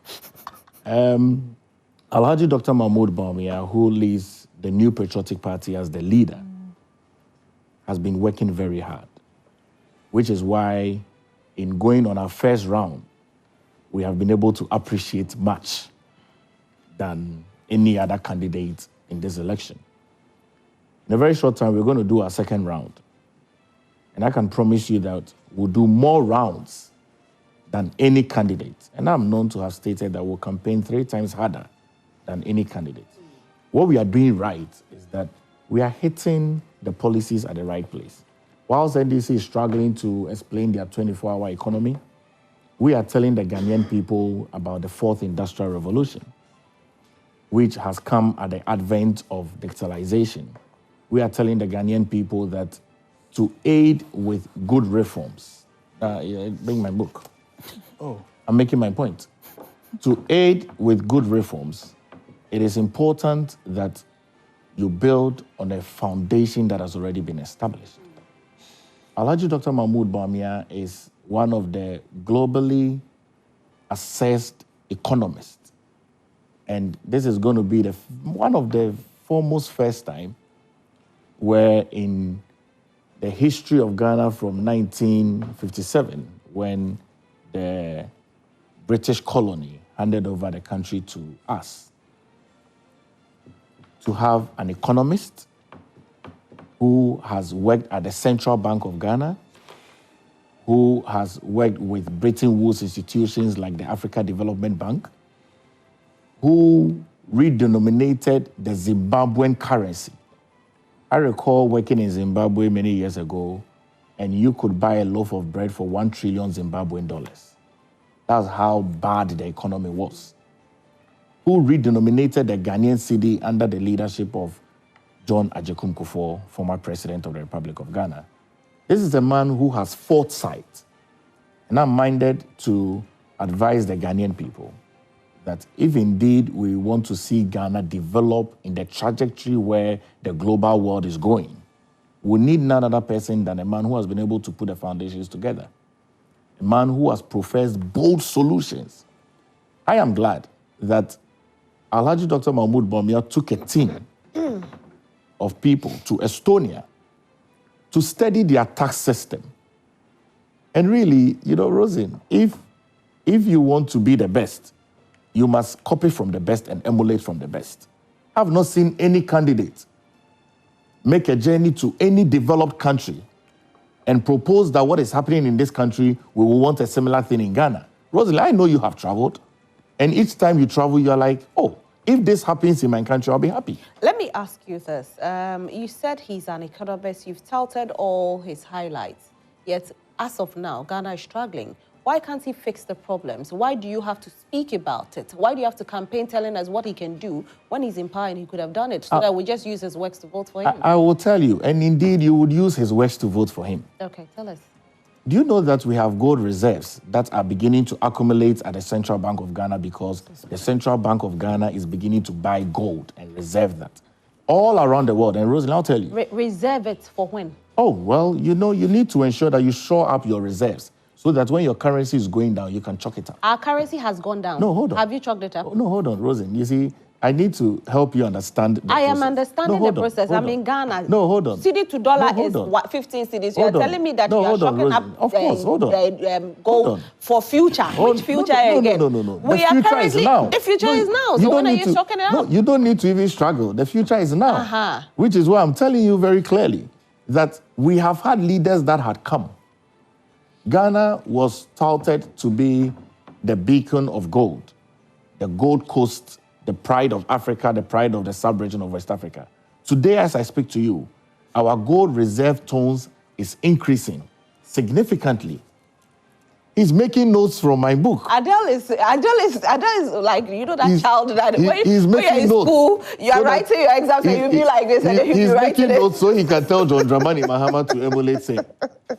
Alhaji Dr. Mahmoud Bawumia, who leads the New Patriotic Party as the leader, has been working very hard, which is why in going on our first round, we have been able to appreciate much than any other candidate in this election. In a very short time, we're going to do our second round. And I can promise you that we'll do more rounds than any candidate. And I'm known to have stated that we'll campaign 3 times harder than any candidate. What we are doing right is that we are hitting the policies at the right place. Whilst NDC is struggling to explain their 24-hour economy, we are telling the Ghanaian people about the 4th Industrial Revolution, which has come at the advent of digitalization. We are telling the Ghanaian people that to aid with good reforms, bring my book. Oh, I'm making my point. To aid with good reforms, it is important that you build on a foundation that has already been established. Alhaji Dr. Mahmoud Bawumia is one of the globally assessed economists. And this is going to be one of the foremost first time where in the history of Ghana from 1957, when the British colony handed over the country to us, to have an economist who has worked at the Central Bank of Ghana, who has worked with Bretton Woods institutions like the Africa Development Bank, who redenominated the Zimbabwean currency. I recall working in Zimbabwe many years ago, and you could buy a loaf of bread for 1 trillion Zimbabwean dollars. That's how bad the economy was. Who redenominated the Ghanaian cedi under the leadership of John Agyekum Kufuor, former president of the Republic of Ghana. This is a man who has foresight. And I'm minded to advise the Ghanaian people that if indeed we want to see Ghana develop in the trajectory where the global world is going, we need none other person than a man who has been able to put the foundations together. A man who has professed bold solutions. I am glad that Alhaji Dr. Mahmoud Bawumia took a team of people to Estonia to study their tax system. And really, Rosin, if you want to be the best, you must copy from the best and emulate from the best. I've not seen any candidate make a journey to any developed country and propose that what is happening in this country, we will want a similar thing in Ghana. Rosalie, I know you have traveled, and each time you travel, you're like, oh, if this happens in my country, I'll be happy. Let me ask you this. You said he's an economist. You've touted all his highlights. Yet, as of now, Ghana is struggling. Why can't he fix the problems? Why do you have to speak about it? Why do you have to campaign telling us what he can do when he's in power and he could have done it so that we just use his works to vote for him? I will tell you, and indeed you would use his works to vote for him. Okay, tell us. Do you know that we have gold reserves that are beginning to accumulate at the Central Bank of Ghana because the Central Bank of Ghana is beginning to buy gold and reserve that all around the world? And Rosalie, I'll tell you. Reserve it for when? Oh, well, you need to ensure that you shore up your reserves so that when your currency is going down, you can chalk it up. Our currency has gone down. No, hold on. Have you chalked it up? Oh, no, hold on, Rosin. You see, I need to help you understand the process. I am understanding the process. I'm in Ghana. No, hold on. Cedi to dollar is what, 15 cedis. You are telling me that you are chalking up of course, hold on. Gold for future. Which future again? No. The future is now. The future is now. So when are you chalking it up? No, you don't need to even struggle. The future is now. Which is why I'm telling you very clearly that we have had leaders that had come. Ghana was touted to be the beacon of gold, the Gold Coast, the pride of Africa, the pride of the sub-region of West Africa. Today, as I speak to you, our gold reserve tons is increasing significantly. He's making notes from my book. Adele is like, you know, that child that when he's you're in notes school, you're so writing your exams and you'll be like this, and then he'll be he's writing making it. notes so he can tell John Dramani Mahama to emulate saying.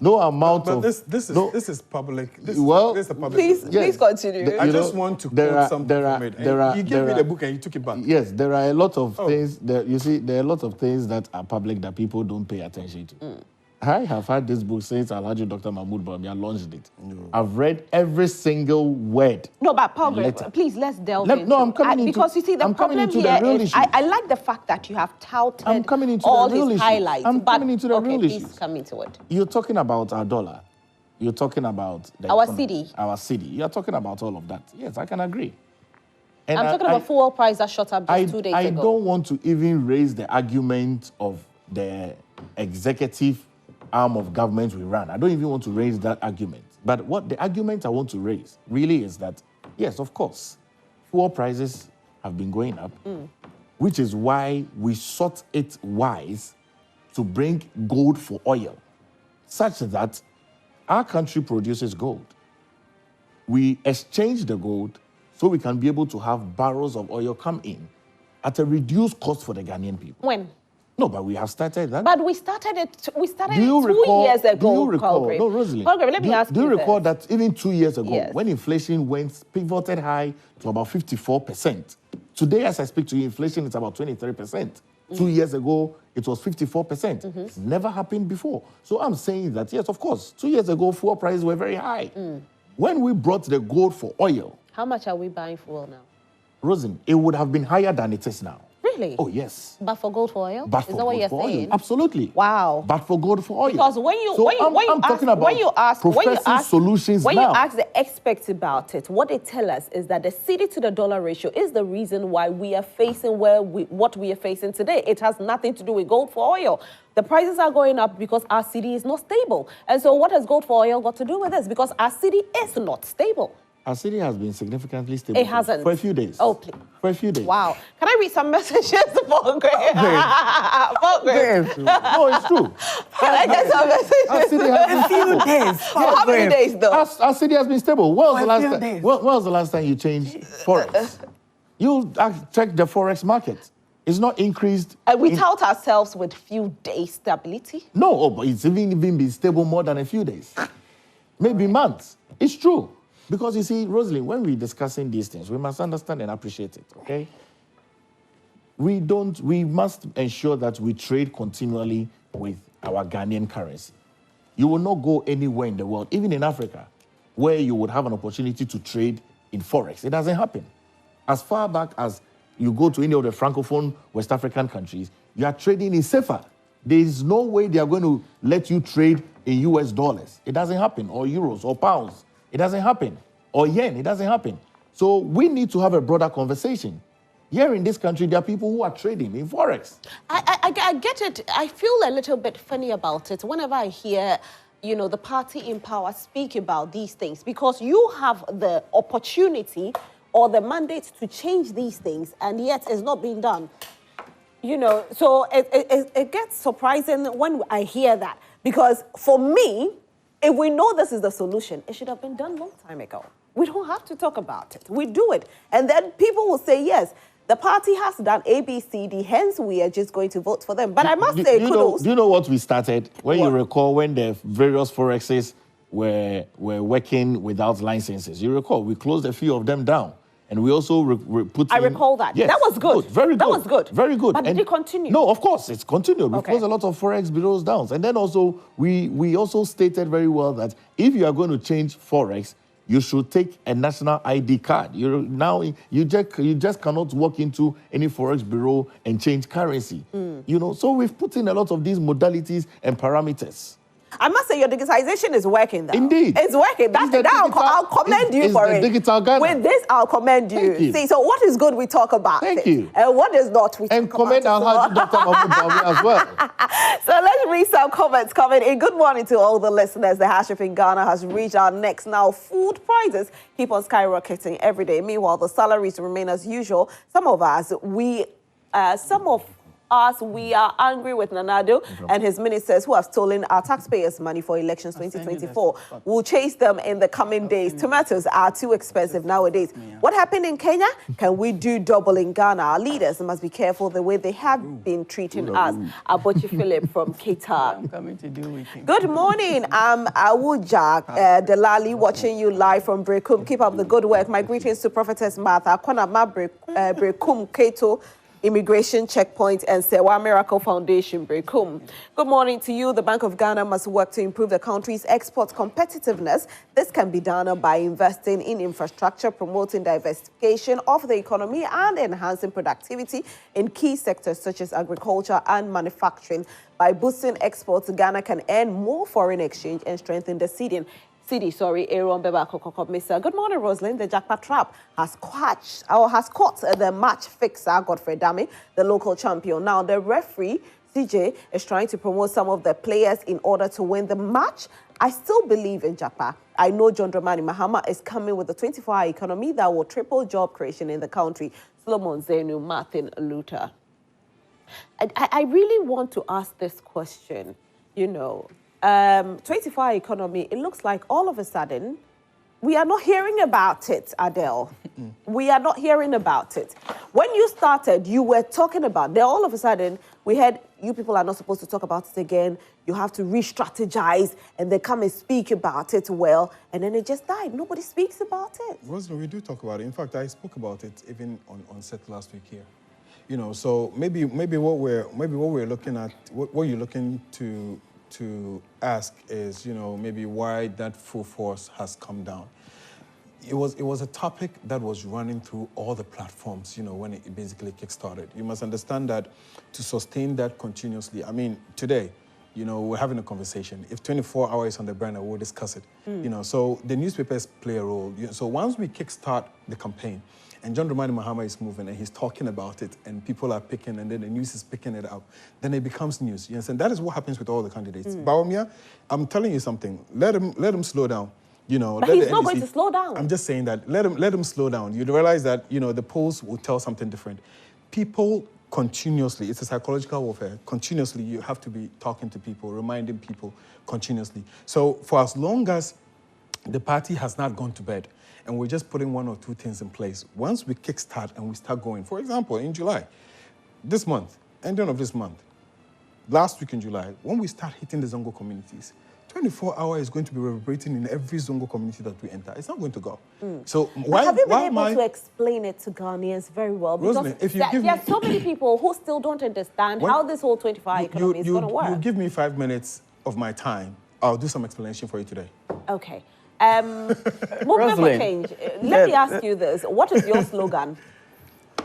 No amount But of... this is public. This is a public. Please continue. I just want to quote something from it. You gave me the book and you took it back. Yes, there are a lot of things that, you see, there are a lot of things that are public that people don't pay attention to. I have had this book since Alhaji Dr. Mahmoud Bawumia launched it. I've read every single word. No, but Paul, please, let's delve into No, I'm coming into... because you see, the problem here is, I like the fact that you have touted all his highlights. I'm coming into the real issues. Please come into it. You're talking about our dollar. You're talking about... Our city. Our city. You're talking about all of that. Yes, I can agree. And I'm talking about fuel price that shot up just 2 days ago. I don't want to even raise the argument of the executive arm of government we run. I don't even want to raise that argument. But what the argument I want to raise really is that, yes, of course, fuel prices have been going up, which is why we sought it wise to bring gold for oil, such that our country produces gold. We exchange the gold so we can be able to have barrels of oil come in at a reduced cost for the Ghanaian people. When? No, but we have started that. But we started it 2 years ago. Do you recall? No, Rosalind. Let me ask you. Do you recall that even 2 years ago, Yes. when inflation pivoted high to about 54%, today, as I speak to you, inflation is about 23%. 2 years ago, it was 54%. It's never happened before. So I'm saying that, yes, of course, 2 years ago, fuel prices were very high. When we brought the gold for oil... How much are we buying fuel now? Rosalind, it would have been higher than it is now. Really? Oh, yes. But for gold for oil? But Is for that what gold you're for saying? oil. Absolutely. Wow. But for gold for oil. Because when you ask the experts about it, what they tell us is that the cedi to the dollar ratio is the reason why we are facing what we are facing today. It has nothing to do with gold for oil. The prices are going up because our cedi is not stable. And so what has gold for oil got to do with this? Because our cedi is not stable. Our city has been significantly stable. It hasn't. For a few days. Oh, please. For a few days. Wow. Can I read some messages for Graham? No, it's true. Can I get some messages? Our city has been A few days. How many days, though? Our city has been stable. When was the last few time? days. When was the last time you changed forex? You check the forex market. It's not increased. And we tout ourselves with few days stability. No, but it's even been stable more than a few days. Maybe months. It's true. Because you see, Rosalind, when we're discussing these things, we must understand and appreciate it, okay? We must ensure that we trade continually with our Ghanaian currency. You will not go anywhere in the world, even in Africa, where you would have an opportunity to trade in forex. It doesn't happen. As far back as you go to any of the Francophone West African countries, you are trading in CFA. There is no way they are going to let you trade in US dollars. It doesn't happen, or euros, or pounds. It doesn't happen. Or yen, it doesn't happen. So we need to have a broader conversation. Here in this country, there are people who are trading in forex. I get it. I feel a little bit funny about it whenever I hear, you know, the party in power speak about these things, because you have the opportunity or the mandate to change these things, and yet it's not being done. You know, so it gets surprising when I hear that, because for me, if we know this is the solution, it should have been done a long time ago. We don't have to talk about it. We do it. And then people will say, yes, the party has done A, B, C, D, hence we are just going to vote for them. But I must say, kudos. Do you know what we started? When you recall, when the various forexes were working without licenses, you recall, we closed a few of them down. And we also put I recall that. Yes, that was good. Very good. That was good. Very good. But did it continue? No, of course, it's continued. We Okay. closed a lot of forex bureaus down. And then also, we also stated very well that if you are going to change forex, you should take a national ID card. You just cannot walk into any forex bureau and change currency. You know, so we've put in a lot of these modalities and parameters. I must say your digitization is working, though. Indeed. It's working. I'll commend you for it. Digital Ghana. With this, I'll commend you. Thank you. See, so what is good, we talk about. Thank you. And what is not, we And talk commend about. Alhaji Dr. Mahmoud Bawumia as well. So let's read some comments coming in. Good morning to all the listeners. The hash in Ghana has reached our next. Now, food prices keep on skyrocketing every day. Meanwhile, the salaries remain as usual. Some of us. We are angry with Nanado and his ministers who have stolen our taxpayers' money for elections 2024. We'll chase them in the coming days. Tomatoes are too expensive nowadays. What happened in Kenya? Can we do double in Ghana? Our leaders must be careful the way they have been treating us. Abochi Philip from Qatar. I'm coming to do with him. Good morning. I'm Awujak Delali, watching you live from Brekum. Keep up the good work. My greetings to Prophetess Martha, Kwanama Brekum Keto Immigration Checkpoint, and Sewa Miracle Foundation, Brekum. Good morning to you. The Bank of Ghana must work to improve the country's export competitiveness. This can be done by investing in infrastructure, promoting diversification of the economy, and enhancing productivity in key sectors such as agriculture and manufacturing. By boosting exports, Ghana can earn more foreign exchange and strengthen the Aaron Beba Kokokop Mr. Good morning, Rosalind. The jackpot trap has caught the match fixer, Godfrey Dami, the local champion. Now, the referee, CJ, is trying to promote some of the players in order to win the match. I still believe in jackpot. I know John Dramani Mahama is coming with a 24-hour economy that will triple job creation in the country. Solomon Zenu, Martin Luther. I really want to ask this question, 24-hour economy, it looks like all of a sudden, we are not hearing about it, Adele. We are not hearing about it. When you started, you were talking about, then all of a sudden, we heard you people are not supposed to talk about it again. You have to re-strategize and then come and speak about it well. And then it just died. Nobody speaks about it. Rosemary, we do talk about it. In fact, I spoke about it even on set last week here. So maybe what we're looking at, what you're looking to ask is, maybe why that full force has come down. It was a topic that was running through all the platforms, when it basically kickstarted. You must understand that to sustain that continuously, I mean, today, we're having a conversation. If 24 hours on the burner, we'll discuss it. So the newspapers play a role. So once we kickstart the campaign, and John Dramani Mahama is moving and he's talking about it and people are picking and then the news is picking it up, then it becomes news. And that is what happens with all the candidates. Baumia, I'm telling you something. Let him slow down. But he's not going to slow down. I'm just saying that. Let him slow down. You'd realize that, the polls will tell something different. People continuously, it's a psychological warfare. Continuously, you have to be talking to people, reminding people continuously. So for as long as the party has not gone to bed, and we're just putting one or two things in place. Once we kickstart and we start going, for example, in July, this month, ending of this month, last week in July, when we start hitting the Zongo communities, 24 hours is going to be reverberating in every Zongo community that we enter. It's not going to go. So why? Have you been able to explain it to Ghanaians very well? Because Rosalind, if you there are so many people who still don't understand how this whole 24-hour economy is going to work. You give me 5 minutes of my time, I'll do some explanation for you today. Okay. Movement for change. Let me ask you this. What is your slogan?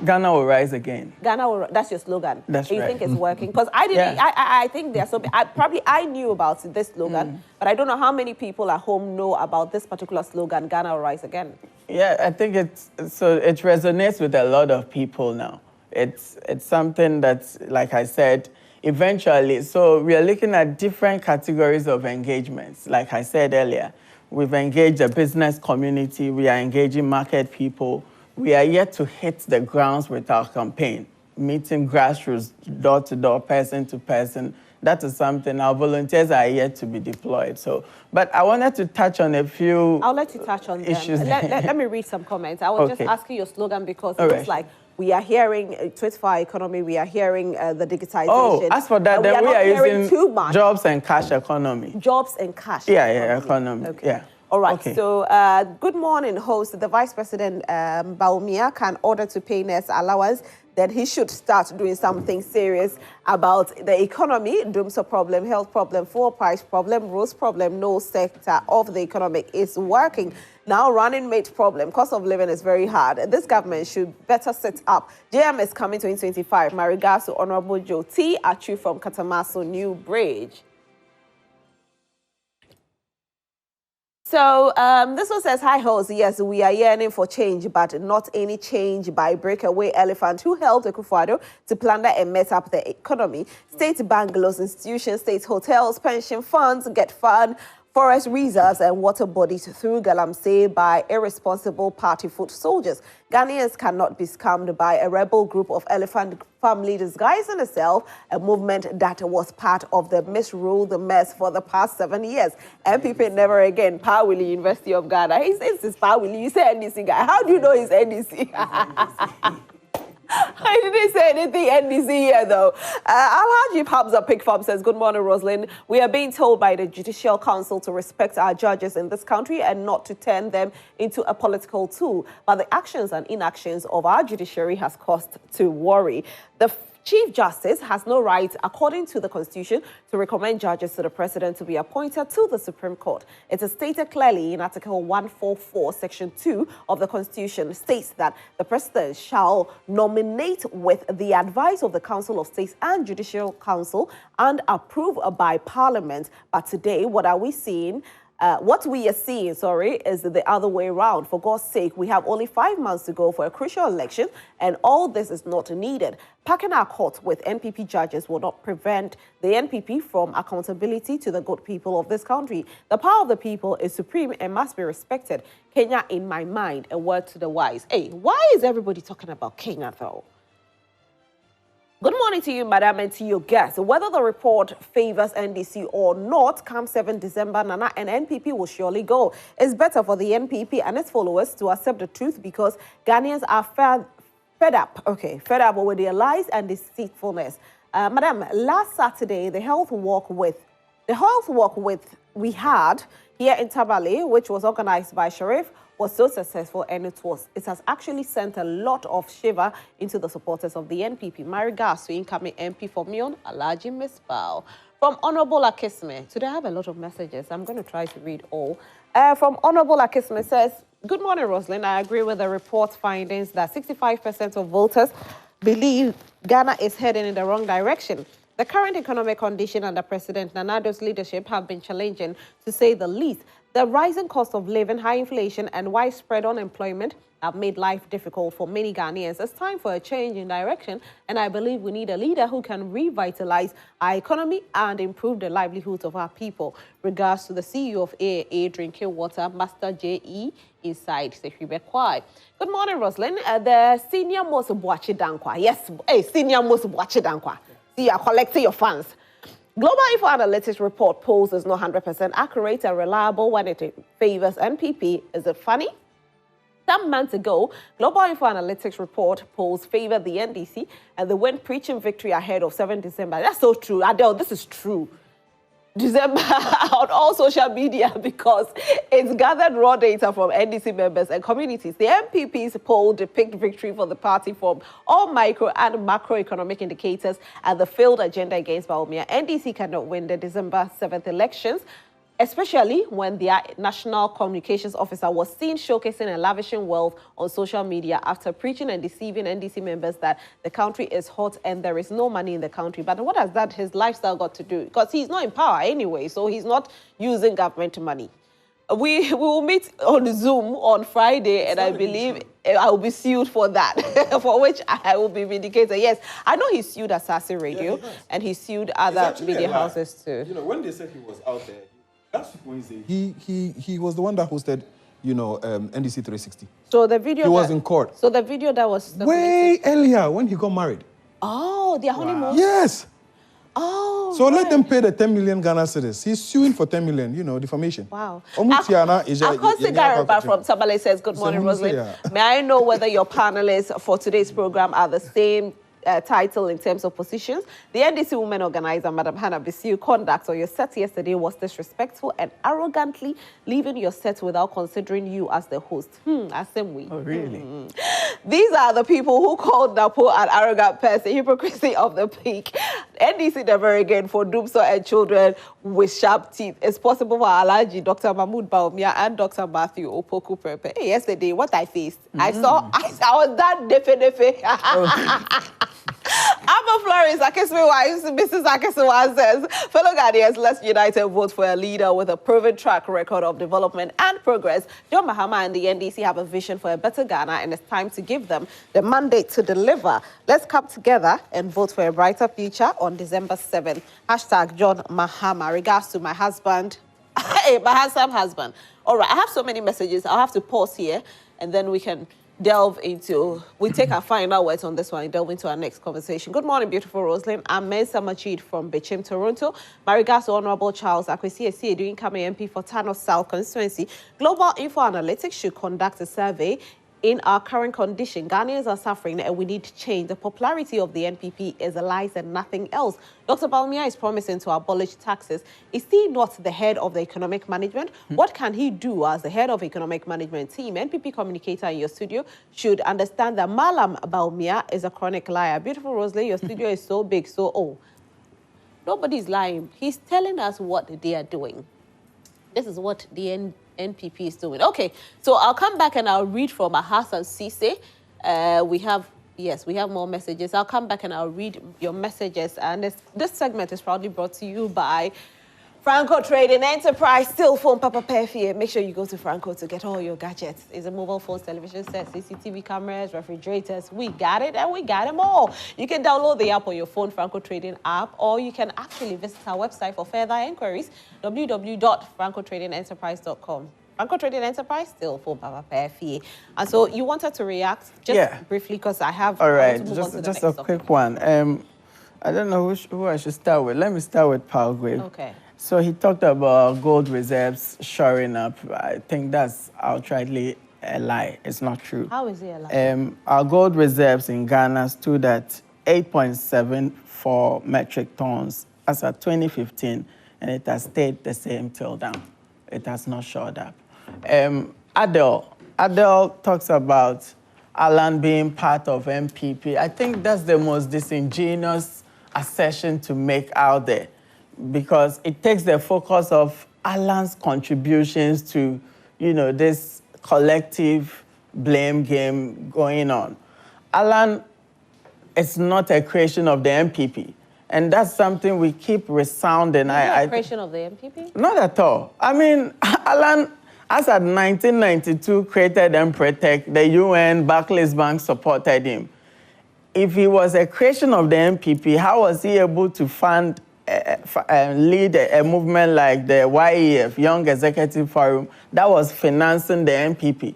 Ghana will rise again. That's your slogan. That's right. You think it's working? Because I think there's so. I knew about this slogan, but I don't know how many people at home know about this particular slogan. Ghana will rise again. Yeah, I think it resonates with a lot of people now. It's something that's, like I said, eventually. So we are looking at different categories of engagements. Like I said earlier, we've engaged the business community. We are engaging market people. We are yet to hit the grounds with our campaign, meeting grassroots, door-to-door, person-to-person. That is something our volunteers are yet to be deployed. So, but I wanted to touch on a few I'll let you touch on issues. Let me read some comments. I was just asking your slogan because it's like we are hearing 24-hour economy, we are hearing the digitization. Oh, as for that, then we are using too much. Jobs and cash economy. Jobs and cash. Economy. Okay. Yeah. All right, so good morning, host. The Vice President, Baumia, can order to pay nurse allowance, then he should start doing something serious about the economy. Dooms a problem, health problem, fuel price problem, roads problem. No sector of the economic is working. Now running mate problem, cost of living is very hard. This government should better set up. JM is coming 2025. My regards to Honorable Joe T. Achu from Katamaso New Bridge. So this one says, hi, host. Yes, we are yearning for change, but not any change by breakaway elephant who helped Akufo-Addo to plunder and mess up the economy. State bungalows, institutions, state hotels, pension funds get fund forest reserves and water bodies through Galamsey by irresponsible party foot soldiers. Ghanaians cannot be scammed by a rebel group of elephant family disguising itself, a movement that was part of the misrule the mess for the past 7 years. MPP never again, Powilly, University of Ghana. He says it's Powilly, you say NDC guy. How do you know he's NDC? I didn't say anything NDC here, though. Alhaji Pabza Pig Farm says, good morning, Rosalind. We are being told by the Judicial Council to respect our judges in this country and not to turn them into a political tool. But the actions and inactions of our judiciary has caused to worry. The Chief Justice has no right, according to the Constitution, to recommend judges to the President to be appointed to the Supreme Court. It is stated clearly in Article 144, Section 2 of the Constitution, states that the President shall nominate with the advice of the Council of States and Judicial Council and approved by Parliament. But today, what are we seeing? What we are seeing, is the other way around. For God's sake, we have only 5 months to go for a crucial election, and all this is not needed. Packing our court with NPP judges will not prevent the NPP from accountability to the good people of this country. The power of the people is supreme and must be respected. Kenya, in my mind, a word to the wise. Hey, why is everybody talking about Kenya, though? Good morning to you, madam, and to your guests. Whether the report favors NDC or not, come 7 December, Nana and NPP will surely go. It's better for the NPP and its followers to accept the truth because Ghanaians are fed up with their lies and deceitfulness. Madam, last Saturday, the health walk we had here in Tabale, which was organized by Sharif, was so successful, and it has actually sent a lot of shiver into the supporters of the NPP. My regards to incoming MP for Mion, Alhaji Misbah. From Honorable Akisme, today I have a lot of messages. I'm going to try to read all. From Honorable Akisme says, good morning, Rosalind. I agree with the report's findings that 65% of voters believe Ghana is heading in the wrong direction. The current economic condition under President Nanado's leadership have been challenging, to say the least. The rising cost of living, high inflation, and widespread unemployment have made life difficult for many Ghanaians. It's time for a change in direction, and I believe we need a leader who can revitalize our economy and improve the livelihoods of our people. Regards to the CEO of AAA Drinking Water, Master J.E. inside Sekribe Kwai. Good morning, Rosalind. The senior most Boachi Dankwa. Yes, senior most Boachi Dankwa. See, you're collecting your funds. Global Info Analytics report polls is not 100% accurate and reliable when it favors NPP. Is it funny? Some months ago, Global Info Analytics report polls favored the NDC and they went preaching victory ahead of 7 December. That's so true. Adele, this is true. December on all social media because it's gathered raw data from NDC members and communities. The MPP's poll depict victory for the party from all micro and macroeconomic indicators and the failed agenda against Bawumia. NDC cannot win the December 7th elections, especially when their national communications officer was seen showcasing and lavishing wealth on social media after preaching and deceiving NDC members that the country is hot and there is no money in the country. But what has that his lifestyle got to do? Because he's not in power anyway, so he's not using government money. We will meet on Zoom on Friday, and I believe I will be sued for that, for which I will be vindicated. Yes, I know he sued Assassin Radio, and he sued other media houses too. You know, when they said he was out there, that's Wednesday. He was the one that hosted, NDC 360. So the video he was in court. So the video that was way earlier when he got married. Oh, their honeymoon. Yes. Oh. So let them pay the 10 million Ghana cedis. He's suing for 10 million, defamation. Wow. Akosi Garba from Tabale says, good morning, Rosalind. May I know whether your panelists for today's program are the same title in terms of positions? The NDC women organizer, Madam Hannah Bisiu, conduct on your set yesterday was disrespectful and arrogantly leaving your set without considering you as the host. Assembly. Oh, really? These are the people who called Napo an arrogant person. Hypocrisy of the peak. NDC never again for Dumso and children with sharp teeth. It's possible for Alhaji, Dr. Mahmoud Bawumia, and Dr. Matthew Opoku Pepe. Hey, yesterday, what I faced, I was that defe. Abba Flores, Akesme wives, Mrs. Akeswa says, fellow Ghanaians, let's unite and vote for a leader with a proven track record of development and progress. John Mahama and the NDC have a vision for a better Ghana, and it's time to give them the mandate to deliver. Let's come together and vote for a brighter future on December 7th. Hashtag John Mahama. Regards to my husband, Hey, my handsome husband. All right, I have so many messages. I'll have to pause here, and then we can delve into, we take our final words on this one and delve into our next conversation. Good morning, beautiful Rosalind. I'm Mensa Machid from Bichim, Toronto. My regards to Honorable Charles Akwesi doing incoming MP for Tano South constituency. Global Info Analytics should conduct a survey. In our current condition, Ghanaians are suffering and we need change. The popularity of the NPP is a lie and nothing else. Dr. Bawumia is promising to abolish taxes. Is he not the head of the economic management? What can he do as the head of economic management team? NPP communicator in your studio should understand that Malam Bawumia is a chronic liar. Beautiful Rosalie, your studio is so big, so oh. Nobody's lying. He's telling us what they are doing. This is what the NPP is doing. Okay, so I'll come back and I'll read from Hassan Sise. We have more messages. I'll come back and I'll read your messages. And this segment is proudly brought to you by Franco Trading Enterprise. Still phone Papa Perfie. Make sure you go to Franco to get all your gadgets. It's a mobile phone, television set, CCTV cameras, refrigerators. We got it and we got them all. You can download the app on your phone, Franco Trading app, or you can actually visit our website for further inquiries, www.francotradingenterprise.com. Franco Trading Enterprise, still phone Papa Perfie. And so you wanted to react just briefly because I have. All right, just a quick one. I don't know who I should start with. Let me start with Palgrave. Okay. So he talked about gold reserves shoring up. I think that's outrightly a lie. It's not true. How is it a lie? Our gold reserves in Ghana stood at 8.74 metric tons as of 2015, and it has stayed the same till now. It has not shored up. Adele talks about Alan being part of MPP. I think that's the most disingenuous assertion to make out there, because it takes the focus of Alan's contributions to, this collective blame game going on. Alan is not a creation of the MPP, and that's something we keep resounding. A creation of the MPP? Not at all. I mean, Alan, as at 1992, created Empretec, the UN, Barclays Bank supported him. If he was a creation of the MPP, how was he able to fund lead a movement like the YEF, Young Executive Forum, that was financing the MPP?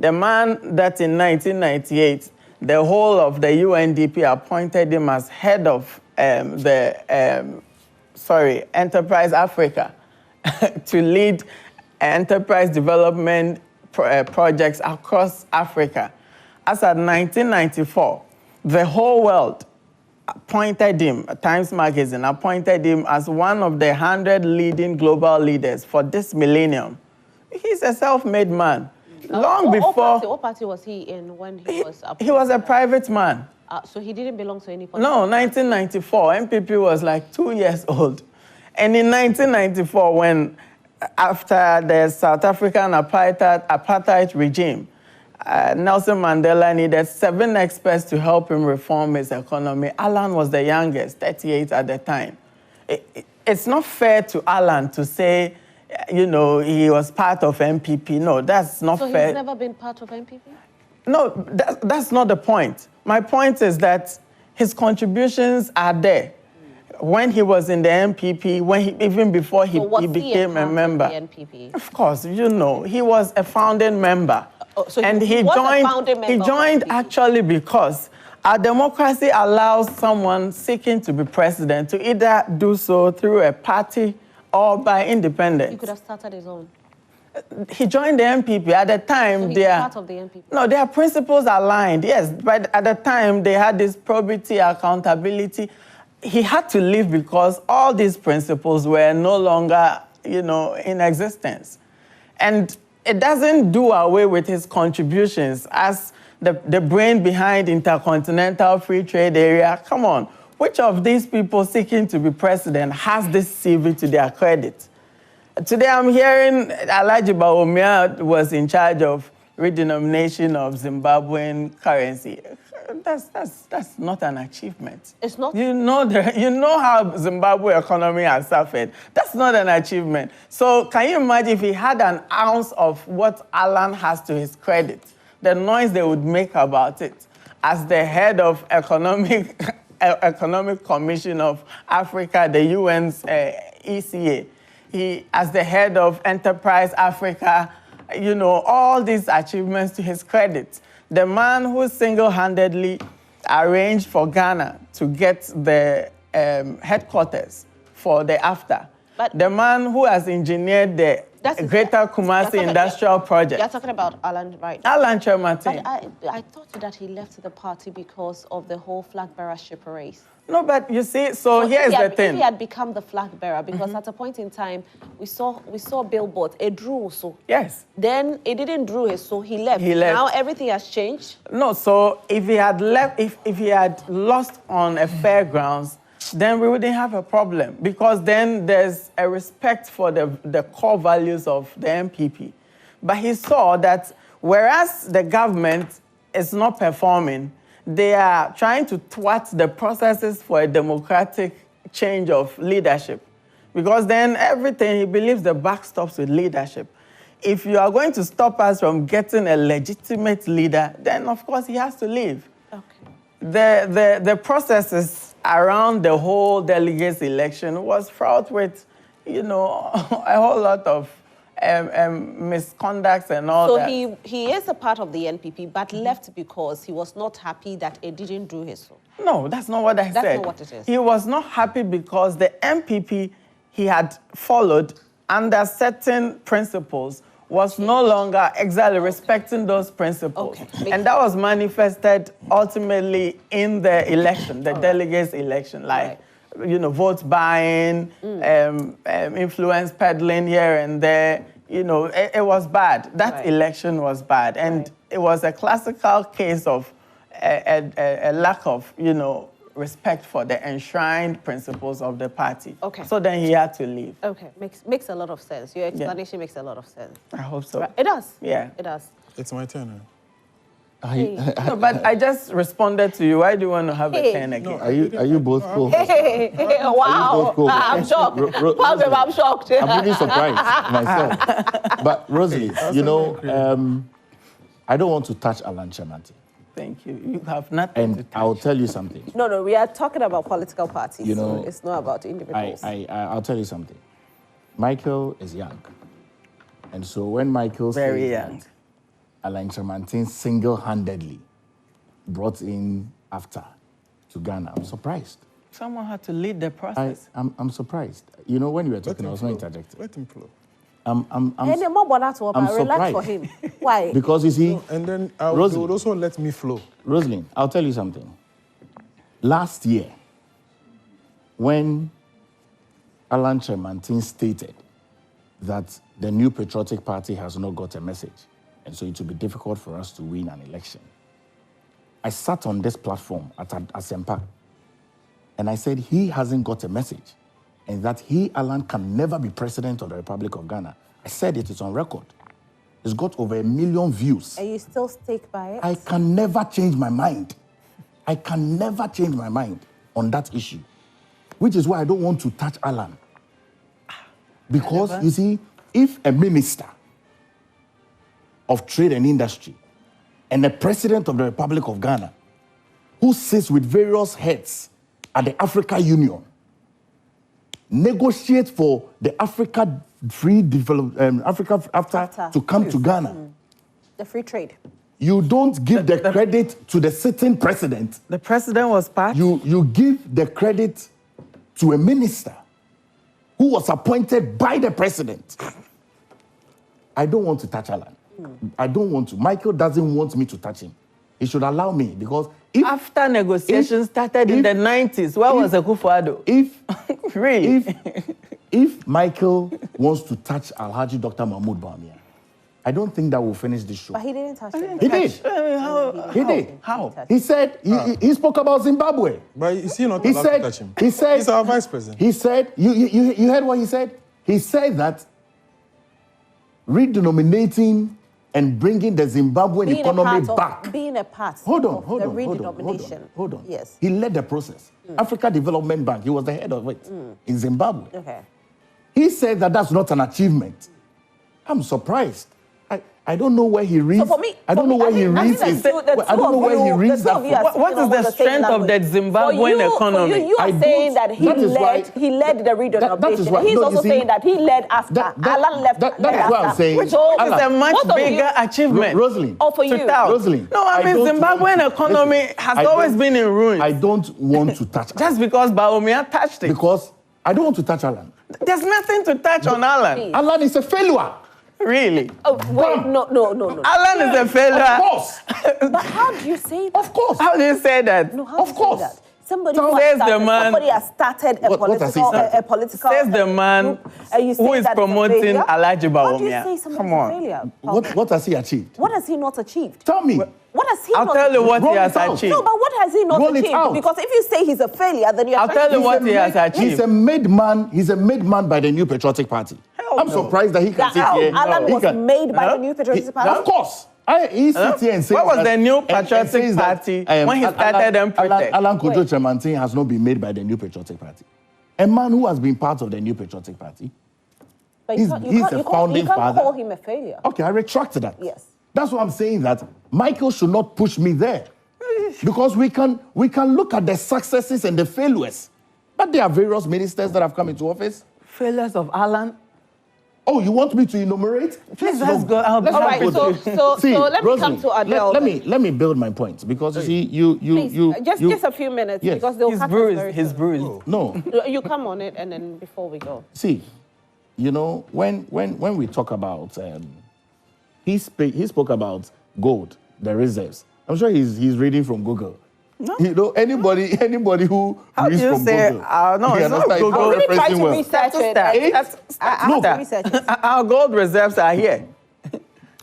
The man that in 1998, the whole of the UNDP appointed him as head of Enterprise Africa to lead enterprise development projects across Africa. As at 1994, the whole world appointed him, Times Magazine appointed him as one of the 100 leading global leaders for this millennium. He's a self-made man. Long before... What party was he in when he was appointed? He was a private man. So he didn't belong to any party? No, 1994. MPP was like 2 years old. And in 1994, when after the South African apartheid regime, Nelson Mandela needed 7 experts to help him reform his economy. Alan was the youngest, 38 at the time. It's not fair to Alan to say, he was part of MPP. No, that's not fair. So he's never been part of MPP? No, that's not the point. My point is that his contributions are there. When he was in the MPP, even before he became a member. The NPP? Of course, he was a founding member. So and he joined actually because our democracy allows someone seeking to be president to either do so through a party or by independence. He could have started his own. He joined the MPP. At the time, so he's part of the MPP. No, their principles aligned, yes. But at the time, they had this probity, accountability. He had to leave because all these principles were no longer, in existence. And it doesn't do away with his contributions as the brain behind Intercontinental Free Trade Area. Come on, which of these people seeking to be president has this CV to their credit? Today I'm hearing Alhaji Bawumia was in charge of redenomination of Zimbabwean currency. That's not an achievement. It's not? You know how Zimbabwe economy has suffered. That's not an achievement. So can you imagine if he had an ounce of what Alan has to his credit, the noise they would make about it as the head of Economic Commission of Africa, the UN's ECA. he, as the head of Enterprise Africa, you know, all these achievements to his credit. The man who single-handedly arranged for Ghana to get the headquarters for the AFTA. But the man who has engineered the Greater Kumasi Industrial Project. You're talking about Alan, right? Alan Chermatin. But I thought that he left the party because of the whole flag bearership race. No, but you see, so here's the thing. If he had become the flag bearer, because at a point in time, we saw billboards, it drew so. Yes. Then it didn't drew it, so he left. He left. Now everything has changed. No, so if he had left, if he had lost on a fairgrounds, then we wouldn't have a problem, because then there's a respect for the core values of the MPP. But he saw that whereas the government is not performing, they are trying to thwart the processes for a democratic change of leadership. Because then everything, he believes the buck stops with leadership. If you are going to stop us from getting a legitimate leader, then of course he has to leave. Okay. The processes around the whole delegates election was fraught with, you know, a whole lot of misconducts and all that. So he is a part of the NPP, but left because he was not happy that it didn't do his own. No, that's not what I said. That's not what it is. He was not happy because the MPP he had followed under certain principles was no longer exactly respecting those principles. Okay. And that was manifested ultimately in the election, the delegates election, like, you know, vote buying, influence peddling here and there. You know, it was bad. That election was bad. And it was a classical case of a lack of, you know, respect for the enshrined principles of the party. Okay. So then he had to leave. Okay, makes a lot of sense. Your explanation makes a lot of sense. I hope so. Right. It does. Yeah. It does. It's my turn now. No, but I just responded to you. Why do you want to have a 10 again? No, Are you both cool? Wow. cool? I'm shocked. I'm shocked. I'm really surprised myself. But Rosalie, you know, I don't want to touch Alan Chermatin. Thank you. You have nothing to And touch. I'll tell you something. No, we are talking about political parties. You know, so it's not about individuals. I'll tell you something. Michael is young. And so when Michael Very says young. that Alan Chermatin single-handedly brought in AFTA to Ghana, I'm surprised. Someone had to lead the process. I'm surprised. You know, when you were talking, I was not interjecting. Let him flow. I'm Relax surprised. for him. Why? Because you see, And then they Rosalie. would also let me flow. Rosalind, I'll tell you something. Last year, when Alan Chermatin stated that the new patriotic party has not got a message, and so it will be difficult for us to win an election, I sat on this platform at Asempa, and I said he hasn't got a message, and that he, Alan, can never be president of the Republic of Ghana. I said it is on record. It's got over 1 million views. And you still stick by it? I can never change my mind. I can never change my mind on that issue, which is why I don't want to touch Alan. Because, you see, if a minister of trade and industry and the president of the Republic of Ghana, who sits with various heads at the Africa Union, negotiate for the Africa free AFTA to come to Ghana, The free trade. you don't give the credit to the sitting president. The president was part. You give the credit to a minister who was appointed by the president. I don't want to touch Alan. I don't want to. Michael doesn't want me to touch him. He should allow me, because After negotiations started in the 90s, where was Akufo-Addo? Really? If Michael wants to touch Alhaji Dr. Mahmoud Bawumia, I don't think that will finish this show. But he didn't touch it. He did. He did. How? He said, he spoke about Zimbabwe. But is he not He allowed to said, touch him? he said, He's our vice president. He said, you heard what he said? He said that redenominating and bringing the Zimbabwean economy back. Being a part Hold of the redenomination. Hold on. Yes. He led the process. Africa Development Bank, he was the head of it in Zimbabwe. Okay. He said that that's not an achievement. I'm surprised. I don't know where he reads. So for me, I don't know where he reads. I don't know where he reads that. What is the strength of the Zimbabwean economy? For you are saying that he led the redenomination. He's also saying that he led after. Alan left. That is what I'm saying. Which is a much bigger achievement. Rosalind. Oh, for you. Rosalind. No, I mean, Zimbabwean economy has always been in ruins. I don't want to touch Just because Bawumia touched it. Because I don't want to touch Alan. There's nothing to touch on Alan. Alan is a failure. Really? Oh, wait, no. Alan is a failure. Of course. But how do you say that? Of course. How do you say that? No, how Of do you course. say that? Somebody has started a political Says the man who is promoting Alhaji Bawumia. How do you say somebody's a failure? What has he achieved? What has he not achieved? Tell me. What has he I'll not tell you what he Roll has it out. achieved. No, but what has he not Roll it achieved? out. Because if you say he's a failure, then you're I'll tell you what he has achieved. He's a made man. He's a made man by the New Patriotic Party. I'm surprised that he can sit here. Alan was made by the New Patriotic Party. Of course. He sits here and says What was that, the New and Patriotic says that, Party when he started them protect? Alan Kojo Tremantin has not been made by the New Patriotic Party. A man who has been part of the New Patriotic Party. But he's a founding father. You can't call him a failure. Okay, I retract that. Yes. That's why I'm saying that Michael should not push me there. Because we can look at the successes and the failures. But there are various ministers that have come into office. Failures of Alan. Oh, you want me to enumerate? Please, let's go. All right, so let me come to Adele. Let me build my point because you see just a few minutes because they'll cut us very He's soon. bruised. No. You come on it and then before we go. See, you know when we talk about he spoke about gold, the reserves. I'm sure he's reading from Google. No. You know, anybody who reads from Google. No, it's not Google. I'm really trying to research it. I have to research it. Our gold reserves are here.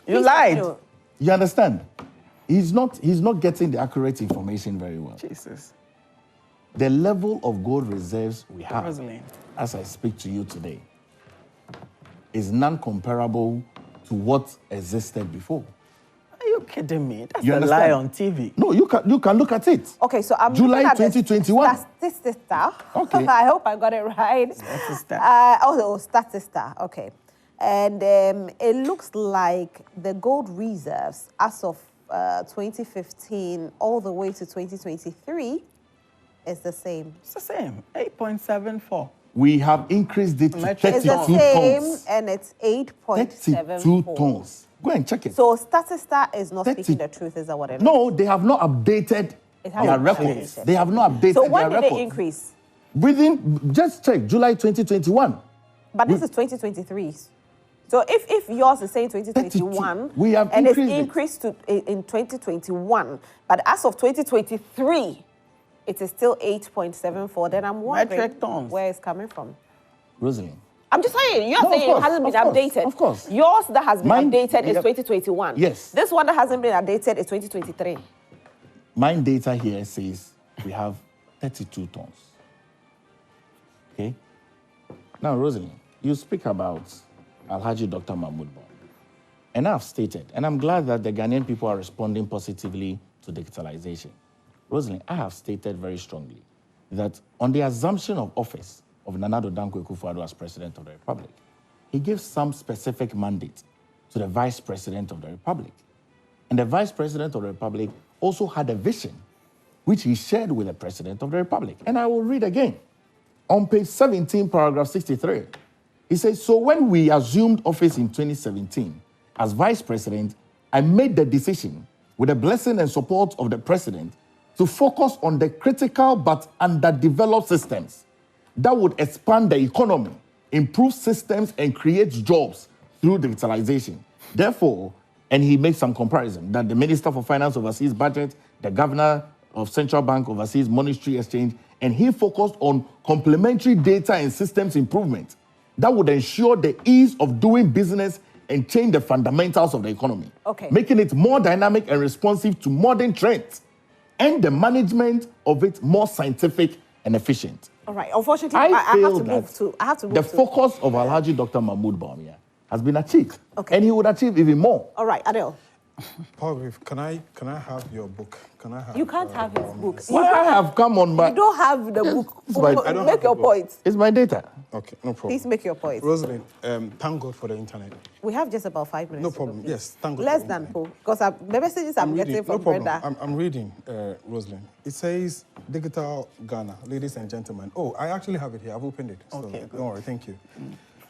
You lied. You understand? He's not getting the accurate information very well. Jesus. The level of gold reserves we have, Rosalind, as I speak to you today, is non-comparable to what existed before. Are you kidding me? That's You a understand? lie on TV. No, you can look at it. Okay, so I'm July looking at 2021. Statista. Okay. I hope I got it right. Statista. Statista. Okay. And it looks like the gold reserves as of 2015 all the way to 2023 is the same. It's the same. 8.74. We have increased it to Metric 32 It's the same, tons. and it's 32 8.74. tons. Go and check it. So Statista is not 30. speaking the truth, is that what it is? No, they have not updated It hasn't their been records. updated. They have not updated So their when did records. it increase? Just check, July 2021. But this is 2023. So if yours is saying 2021, 32. We have and it's increased increased in 2021, but as of 2023, it is still 8.74, then I'm wondering Metric tons. where it's coming from. Rosalind. I'm just saying, you're No, of saying course, it hasn't been of course, updated. of course. Yours that has been Mine- updated is yeah. 2021. Yes. This one that hasn't been updated is 2023. Mine data here says we have 32 tons. Okay? Now, Rosalind, you speak about Alhaji Dr. Mahmoud Bawumia. And I've stated, and I'm glad that the Ghanaian people are responding positively to digitalization. Rosalind, I have stated very strongly that on the assumption of office of Nana Addo Dankwa Akufo-Addo as President of the Republic, he gives some specific mandate to the Vice President of the Republic. And the Vice President of the Republic also had a vision, which he shared with the President of the Republic. And I will read again. On page 17, paragraph 63, he says, so when we assumed office in 2017, as Vice President, I made the decision, with the blessing and support of the President, to focus on the critical but underdeveloped systems that would expand the economy, improve systems, and create jobs through digitalization. Therefore, and he makes some comparison, that the Minister for Finance oversees budget, the Governor of Central Bank oversees monetary exchange, and he focused on complementary data and systems improvement that would ensure the ease of doing business and change the fundamentals of the economy, making it more dynamic and responsive to modern trends, and the management of it more scientific and efficient. All right. Unfortunately, I have feel to move to. I have to move the to. focus of Alhaji Dr. Mahmoud Bawumia has been achieved, Okay. and he would achieve even more. All right, Adele. Paul, can I have your book? Can I have? You can't have his book. What I have, come on, You but don't have the book. I don't Make have your the book. point. it's my data. Okay, no problem. Please make your point. Rosalind, thank God for the internet. We have just about 5 minutes. No to go, problem. please. Yes, thank God. Less for the than internet. Paul, because the messages I'm getting No from problem. Brenda. I'm reading, Rosalind. It says Digital Ghana, ladies and gentlemen. Oh, I actually have it here. I've opened it. So Okay, good. don't worry. Thank you.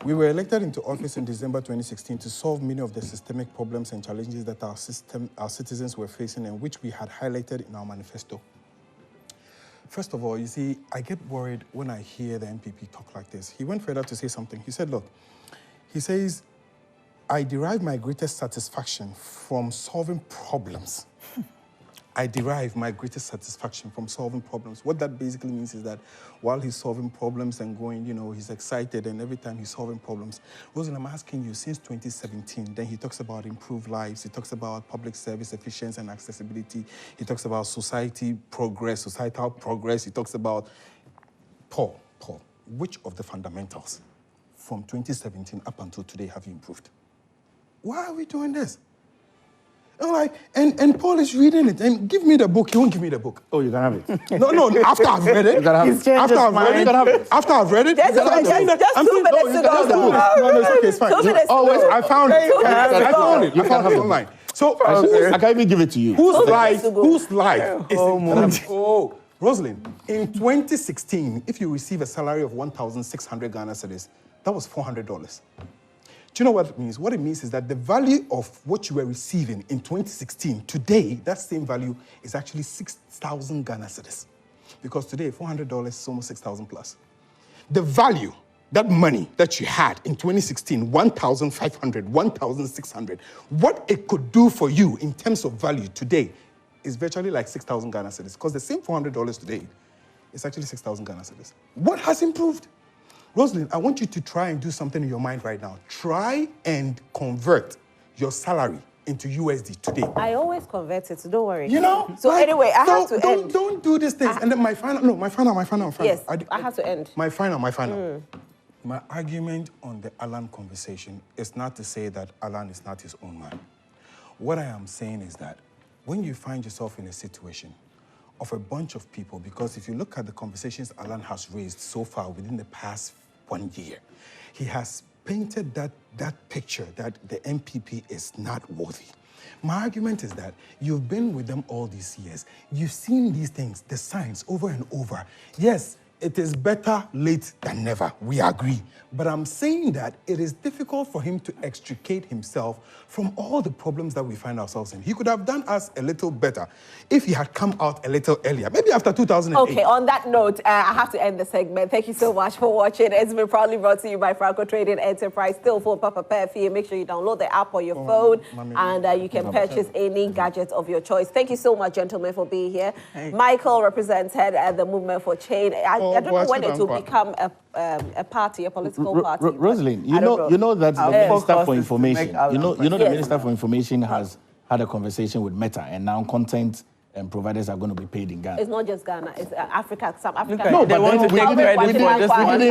We were elected into office in December 2016 to solve many of the systemic problems and challenges that our citizens were facing and which we had highlighted in our manifesto. First of all, you see, I get worried when I hear the MPP talk like this. He went further to say something. He said, look, he says, I derive my greatest satisfaction from solving problems. I derive my greatest satisfaction from solving problems. What that basically means is that while he's solving problems and going, he's excited, and every time he's solving problems. Rosen, I'm asking you, since 2017, then he talks about improved lives, he talks about public service efficiency and accessibility, he talks about societal progress, he talks about, Paul, which of the fundamentals from 2017 up until today have you improved? Why are we doing this? And Paul is reading it, and give me the book. He won't give me the book. Oh, you can have it. No, after I've read it. You can have it. After I've read it. You can have it. After I've read it. Just 2 minutes ago. No, it's okay, it's fine. 2 minutes Oh, wait, ago. I found it. I found it. You can have it online. So, I can even give it to you. whose life is Oh, Rosalind, in 2016, if you receive a salary of 1,600 Ghana cedis, that was $400. Do you know what it means? What it means is that the value of what you were receiving in 2016, today, that same value is actually 6,000 Ghana cedis. Because today, $400 is almost 6,000 plus. The value, that money that you had in 2016, 1,500, 1,600, what it could do for you in terms of value today is virtually like 6,000 Ghana cedis. Because the same $400 today is actually 6,000 Ghana cedis. What has improved? Rosalind, I want you to try and do something in your mind right now. Try and convert your salary into USD today. I always convert it, so don't worry. So anyway, I have to end. Don't do these things. And then my final. Yes, I have to end. My final. My argument on the Alan conversation is not to say that Alan is not his own man. What I am saying is that when you find yourself in a situation of a bunch of people, because if you look at the conversations Alan has raised so far within the past 1 year, he has painted that picture that the MPP is not worthy. My argument is that you've been with them all these years. You've seen these things, the signs, over and over. Yes, it is better late than never. We agree. But I'm saying that it is difficult for him to extricate himself from all the problems that we find ourselves in. He could have done us a little better if he had come out a little earlier, maybe after 2008. Okay, on that note, I have to end the segment. Thank you so much for watching. It's been proudly brought to you by Franco Trading Enterprise. Still for Papa Perfie. Make sure you download the app on your phone and you can purchase any gadget of your choice. Thank you so much, gentlemen, for being here. Hey. Michael represented the Movement for Change. I don't know when it will become a party, a political party. Rosalind, you know that the Minister for Information, the Minister for Information has had a conversation with Meta, and now content providers are going to be paid in Ghana. It's not just Ghana, it's Africa, some African. No, they want to take credit for this one.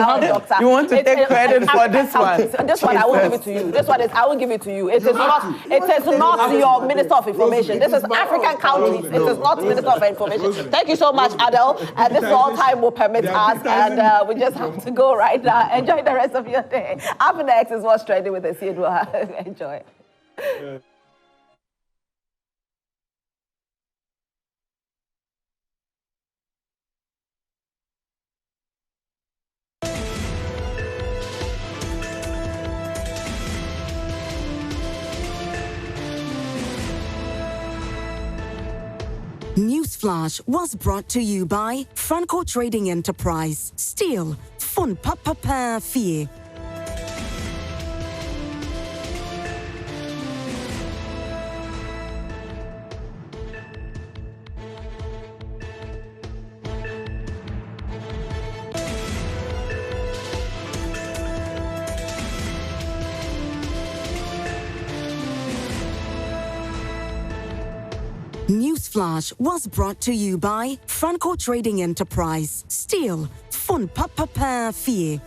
You want to take credit for this one. This one I won't give it to you. This one is I will give it to you. It is not your Minister of Information. This is African countries. It is not Minister of Information. Thank you so much, Adele. This is all time will permit us, and we just have to go right now. Enjoy the rest of your day. Up next is What's Trending with Esiedua. Enjoy. Newsflash was brought to you by Franco Trading Enterprise. Still, fun papa fee. Newsflash was brought to you by Franco Trading Enterprise. Still, fun papa fee.